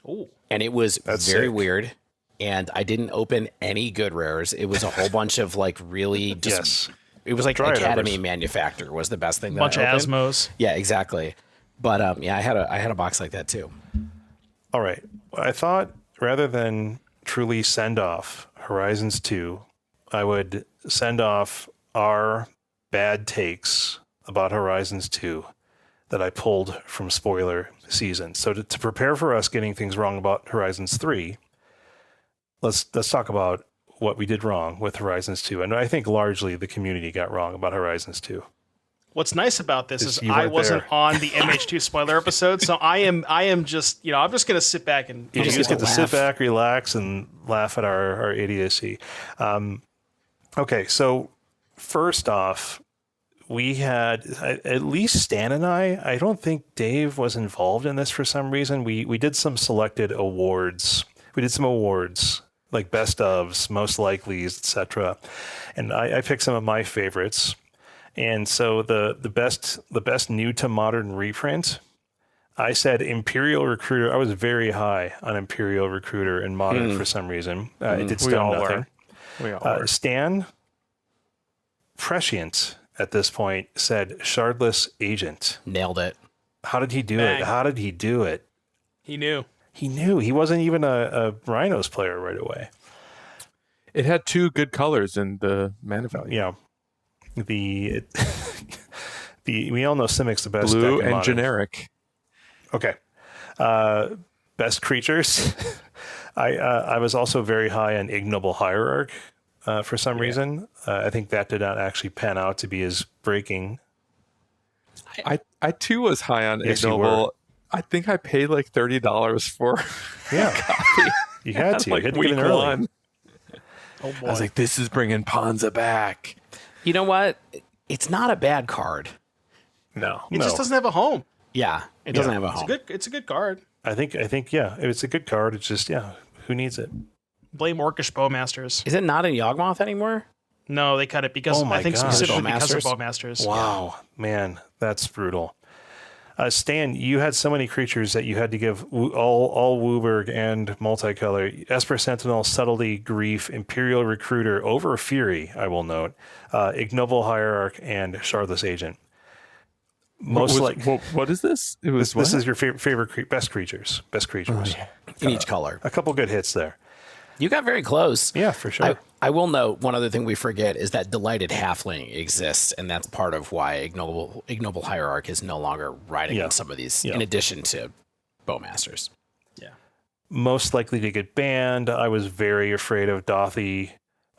Ooh. And it was very sick. weird. And I didn't open any good rares. It was a whole bunch of like really just. Yes. It was like Dryad Academy Arbors. Manufactor was the best thing that Bunch I of opened. Asmos. Yeah, exactly. But I had a box like that too. All right. I thought rather than truly send off Horizons 2, I would send off our bad takes about Horizons 2 that I pulled from spoiler season. So to prepare for us getting things wrong about Horizons 3, let's talk about what we did wrong with Horizons 2. And I think largely the community got wrong about Horizons 2. What's nice about this is you I weren't wasn't there. on the MH2 spoiler episode, so I am just, I'm just gonna sit back and You just get get to to sit laugh. back, relax, and laugh at our idiocy. Okay, so first off, we had, at least Stan and I don't think Dave was involved in this for some reason. We did some selected awards. We did some awards, like best ofs, most likelies, etc. And I picked some of my favorites. And so the best new to modern reprint, I said Imperial Recruiter. I was very high on Imperial Recruiter in modern for some reason. It did We still all nothing. were. We all were. Stan, prescient at this point, said Shardless Agent. Nailed it. How did he do Bang. it? How did he do it? he knew. He knew. He wasn't even a Rhinos player right away. It had 2 good colors in the mana value. Yeah. The we all know Simic's the best Blue deck in and modern. generic. Okay. Best creatures. I was also very high on Ignoble Hierarch for some reason. I think that did not actually pan out to be as breaking. I too was high on Yes, you were. Ignoble. I think I paid like $30 for Yeah. You had to. like you had to week get in early. 1. Oh boy. I was like, this is bringing Ponza back. You know what? It's not a bad card. No. it no. just doesn't have a home. Yeah, it doesn't have a home. It's a good card. I think yeah, it's a good card. It's just who needs it? Blame Orcish Bowmasters. Is it not in Yawgmoth anymore? No, they cut it because Oh my I think gosh. specifically because of Bowmasters? Bowmasters. Wow, man, that's brutal. Stan, you had so many creatures that you had to give all Wooburg and multicolor. Esper Sentinel, Subtlety, Grief, Imperial Recruiter, over Fury, I will note, Ignoble Hierarch, and Shardless Agent. What is this? It was This is your favorite best creatures. Best creatures. In each color. A couple good hits there. You got very close. Yeah, for sure. I will note one other thing we forget is that Delighted Halfling exists, and that's part of why Ignoble Hierarch is no longer riding Yeah. in some of these, Yeah. in addition to Bowmasters. Yeah. Most likely to get banned. I was very afraid of Dothy.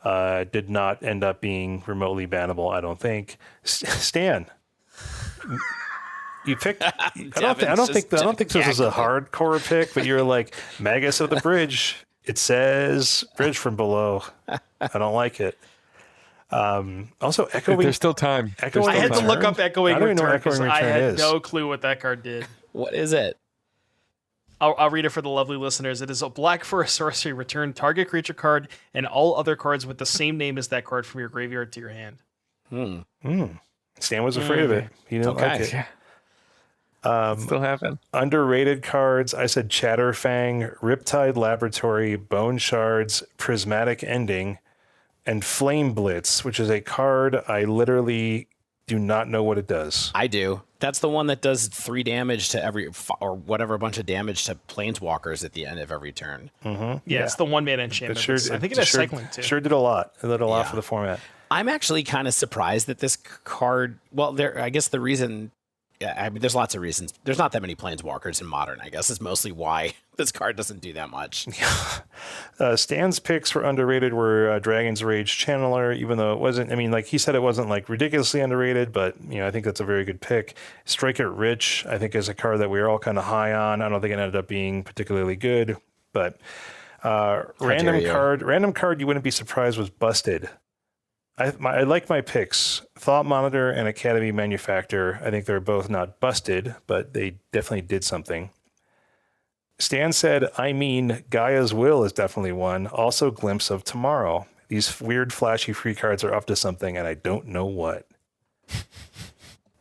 Did not end up being remotely bannable, I don't think. Stan, you picked. I don't think this was a hardcore pick, but you're like Magus of the Bridge. It says Bridge from below. I don't like it. Also, Echoing. There's still time. Echoing I had to Return? look up Echoing I don't even know Return what Echoing because I Return had is. no clue what that card did. What is it? I'll read it for the lovely listeners. It is a black for a sorcery. Return target creature card and all other cards with the same name as that card from your graveyard to your hand. Stan was afraid of it. He didn't like it. Still happen. Underrated cards. I said Chatterfang, Riptide Laboratory, Bone Shards, Prismatic Ending, and Flame Blitz, which is a card I literally do not know what it does. I do. That's the one that does 3 damage to every, or whatever, a bunch of damage to planeswalkers at the end of every turn. Yeah, it's the one mana enchantment. I think it has cycling too. Sure did a lot. It did a lot Yeah. for the format. I'm actually kind of surprised that this card. Well, I guess the reason. Yeah, I mean, there's lots of reasons. There's not that many planeswalkers in Modern. I guess is mostly why this card doesn't do that much. Stan's picks for underrated were Dragon's Rage Channeler, even though it wasn't. I mean, like he said, it wasn't like ridiculously underrated, but I think that's a very good pick. Strike It Rich, I think, is a card that we were all kind of high on. I don't think it ended up being particularly good, but random you. card you wouldn't be surprised was Busted. I like my picks. Thought Monitor and Academy Manufacturer. I think they're both not busted, but they definitely did something. Stan said, Gaia's Will is definitely one. Also, Glimpse of Tomorrow. These weird, flashy free cards are up to something, and I don't know what.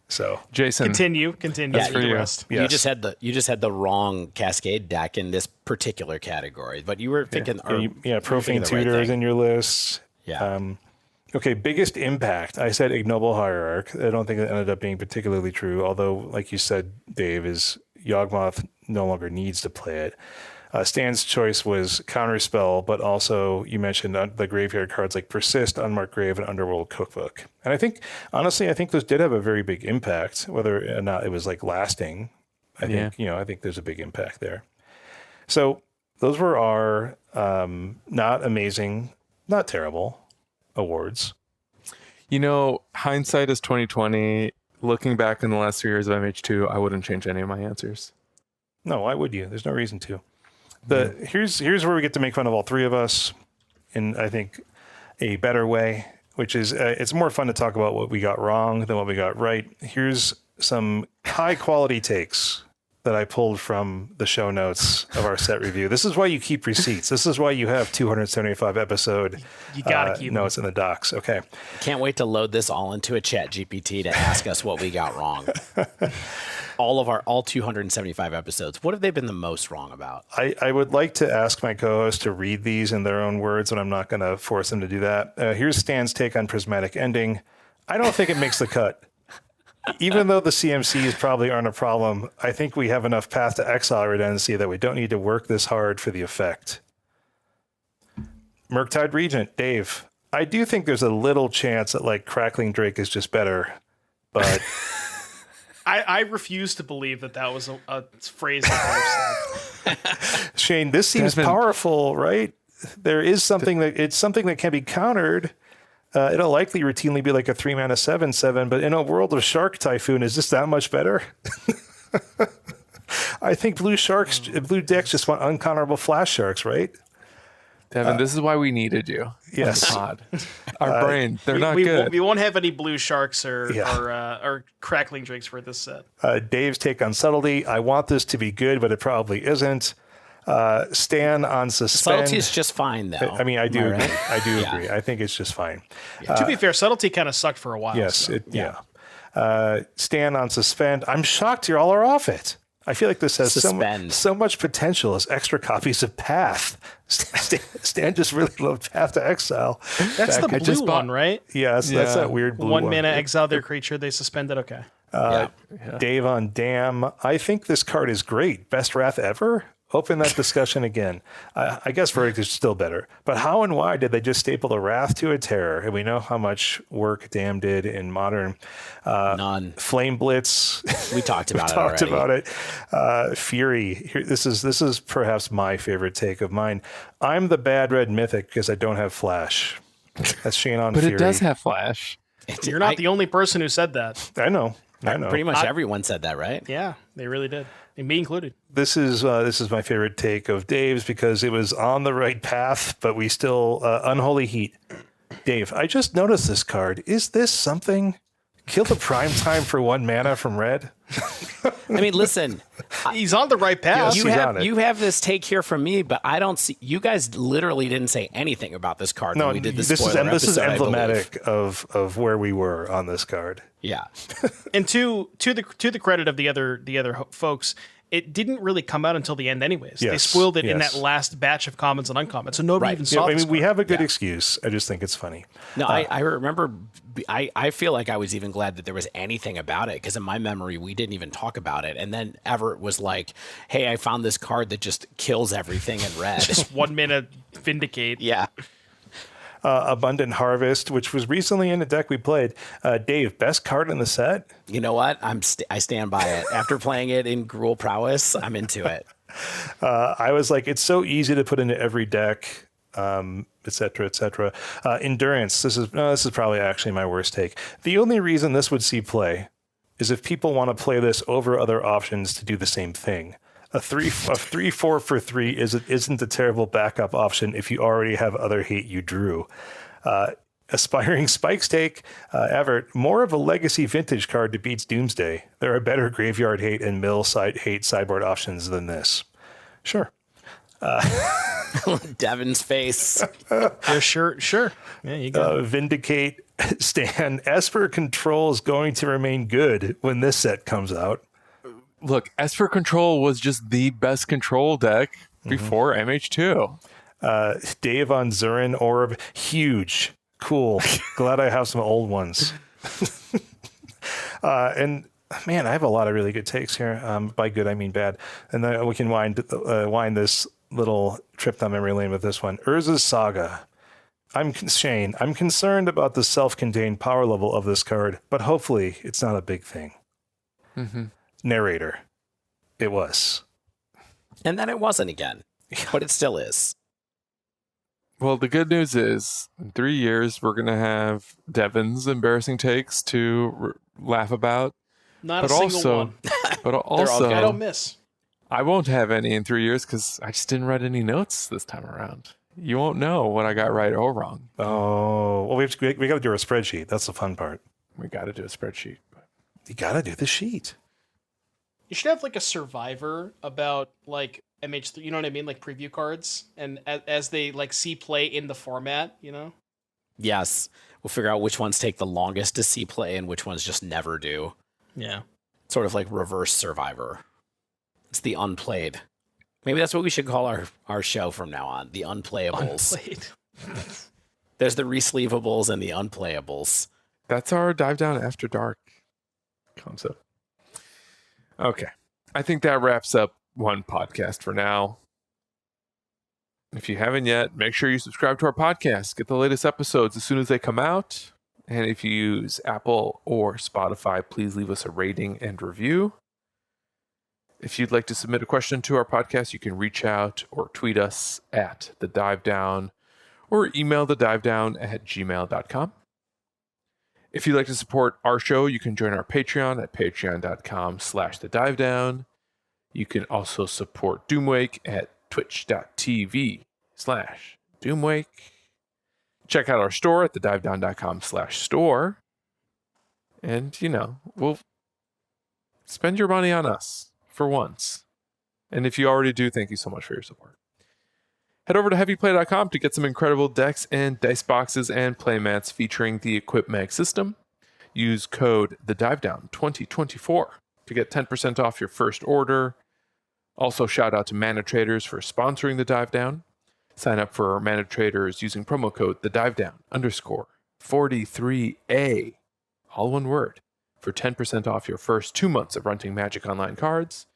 So, Jason. Continue. Yeah, for the you. rest. You yes. just had the wrong Cascade deck in this particular category, but you were thinking. Profane Tutor is in your list. Yeah. Okay, biggest impact. I said Ignoble Hierarch. I don't think it ended up being particularly true, although, like you said, Dave, is Yawgmoth no longer needs to play it. Stan's choice was Counterspell, but also you mentioned the graveyard cards like Persist, Unmarked Grave, and Underworld Cookbook. And I think, honestly, those did have a very big impact, whether or not it was like lasting. I think there's a big impact there. So those were our not amazing, not terrible awards. Hindsight is 2020. Looking back in the last 3 years of MH2, I wouldn't change any of my answers. No, why would you? There's no reason to. Here's where we get to make fun of all three of us in, I think, a better way, which is it's more fun to talk about what we got wrong than what we got right. Here's some high quality takes that I pulled from the show notes of our set review. This is why you keep receipts. This is why you have 275 episod You gotta keep notes in the docs. Okay. Can't wait to load this all into a chat GPT to ask us what we got wrong. all 275 episodes. What have they been the most wrong about? I would like to ask my co-host to read these in their own words, and I'm not going to force them to do that. Here's Stan's take on Prismatic Ending. I don't think it makes the cut. Even though the CMCs probably aren't a problem, I think we have enough Path to Exile redundancy that we don't need to work this hard for the effect. Murktide Regent, Dave. I do think there's a little chance that like Crackling Drake is just better, but I refuse to believe that was a phrase that I've said. Shane, this seems powerful, right? There is something that can be countered. It'll likely routinely be like a 3-mana 7/7, but in a world of Shark Typhoon, is this that much better? I think blue decks just want uncounterable flash sharks, right? Devin, this is why we needed you. Yes. Our brain, they're not good. We won't have any blue sharks or crackling drakes for this set. Dave's take on subtlety. I want this to be good, but it probably isn't. Stan on suspend. Subtlety is just fine, though. I mean, I do agree. Right? I do agree. I think it's just fine. To be fair, subtlety kind of sucked for a while. Yes. So. Stan on suspend. I'm shocked you all are off it. I feel like this has so much potential as extra copies of Path. Stan just really loved Path to Exile. That's the blue one, right? Yes, that's that weird blue one. 1 mana exile their creature, they suspend it. Okay. Dave on Damn. I think this card is great. Best Wrath ever? Open that discussion again. I guess Verdict is still better. But how and why did they just staple the Wrath to a Terror? And we know how much work Damn did in Modern. None. Flame Blitz. We talked about it already. Fury. This is perhaps my favorite take of mine. I'm the bad red mythic because I don't have Flash. That's Shane on But Fury. it does have Flash. You're not the only person who said that. I know. Pretty much everyone said that, right? Yeah, they really did. And me included. This is my favorite take of Dave's because it was on the right path, but we still Unholy Heat. Dave, I just noticed this card. Is this something? Kill the prime time for 1 mana from red? I mean, listen. He's on the right path. Yes, you have this take here from me, but I don't see. You guys literally didn't say anything about this card when we did this spoiler episode. This is emblematic of where we were on this card. Yeah. And to the credit of the other folks, it didn't really come out until the end anyways. They spoiled it in that last batch of commons and uncommons, so nobody even saw it. We have a good excuse. I just think it's funny. No, I remember. I feel like I was even glad that there was anything about it because in my memory we didn't even talk about it. And then Everett was like, "Hey, I found this card that just kills everything in red." Just 1 minute Vindicate. Yeah. Abundant Harvest, which was recently in a deck we played. Dave, best card in the set? You know what? I stand by it. After playing it in Gruul Prowess, I'm into it. I was like, it's so easy to put into every deck, et cetera, et cetera. Endurance. This is probably actually my worst take. The only reason this would see play is if people want to play this over other options to do the same thing. A 3/4 for 3 isn't a terrible backup option if you already have other hate you drew. Aspiring Spikes take, Everett, more of a legacy vintage card that beats Doomsday. There are better graveyard hate and mill side hate sideboard options than this. Sure. Devin's face. Yeah, sure. Yeah, you go. Vindicate, Stan. Esper Control is going to remain good when this set comes out. Look, Esper Control was just the best control deck before MH2. Dave on Zurin Orb, huge, cool. Glad I have some old ones. And man, I have a lot of really good takes here. By good, I mean bad. And then we can wind this little trip down memory lane with this one. Urza's Saga. Shane, I'm concerned about the self-contained power level of this card, but hopefully it's not a big thing. Mm-hmm. Narrator. It was. And then it wasn't again, but it still is. Well, the good news is, in 3 years, we're going to have Devin's embarrassing takes to laugh about. Not but a single also, one. But all also, good. I don't miss. I won't have any in 3 years because I just didn't write any notes this time around. You won't know what I got right or wrong. Oh, well, we got to do our spreadsheet. That's the fun part. We got to do a spreadsheet. You got to do the sheet. You should have like a survivor about like MH3, you know what I mean? Like preview cards, and as they like see play in the format, you know? Yes. We'll figure out which ones take the longest to see play and which ones just never do. Yeah. Sort of like reverse Survivor. It's the unplayed. Maybe that's what we should call our show from now on. The unplayables. Unplayed. There's the resleevables and the unplayables. That's our Dive Down After Dark concept. Okay. I think that wraps up one podcast for now. If you haven't yet, make sure you subscribe to our podcast. Get the latest episodes as soon as they come out. And if you use Apple or Spotify, please leave us a rating and review. If you'd like to submit a question to our podcast, you can reach out or tweet us at The Dive Down or email thedivedown@gmail.com. If you'd like to support our show, you can join our Patreon at patreon.com/thedivedown. You can also support Doomwake at twitch.tv/Doomwake. Check out our store at thedivedown.com/store. And, we'll spend your money on us for once. And if you already do, thank you so much for your support. Head over to heavyplay.com to get some incredible decks and dice boxes and playmats featuring the Equip Mag system. Use code THEDiveDown2024 to get 10% off your first order. Also, shout out to Mana Traders for sponsoring the Dive Down. Sign up for Mana Traders using promo code THEDiveDown_43A, all one word, for 10% off your first 2 months of renting Magic Online cards.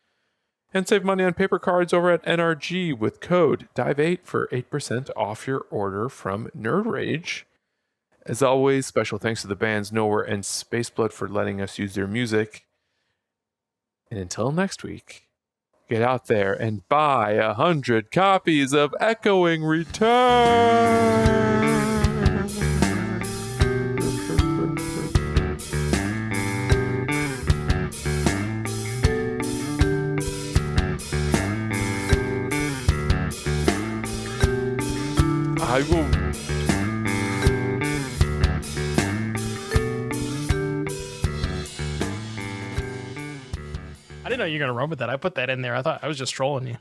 And save money on paper cards over at NRG with code DIVE8 for 8% off your order from Nerd Rage. As always, special thanks to the bands Nowhere and Spaceblood for letting us use their music. And until next week, get out there and buy 100 copies of Echoing Return! I will... I didn't know you were going to run with that. I put that in there. I thought I was just trolling you.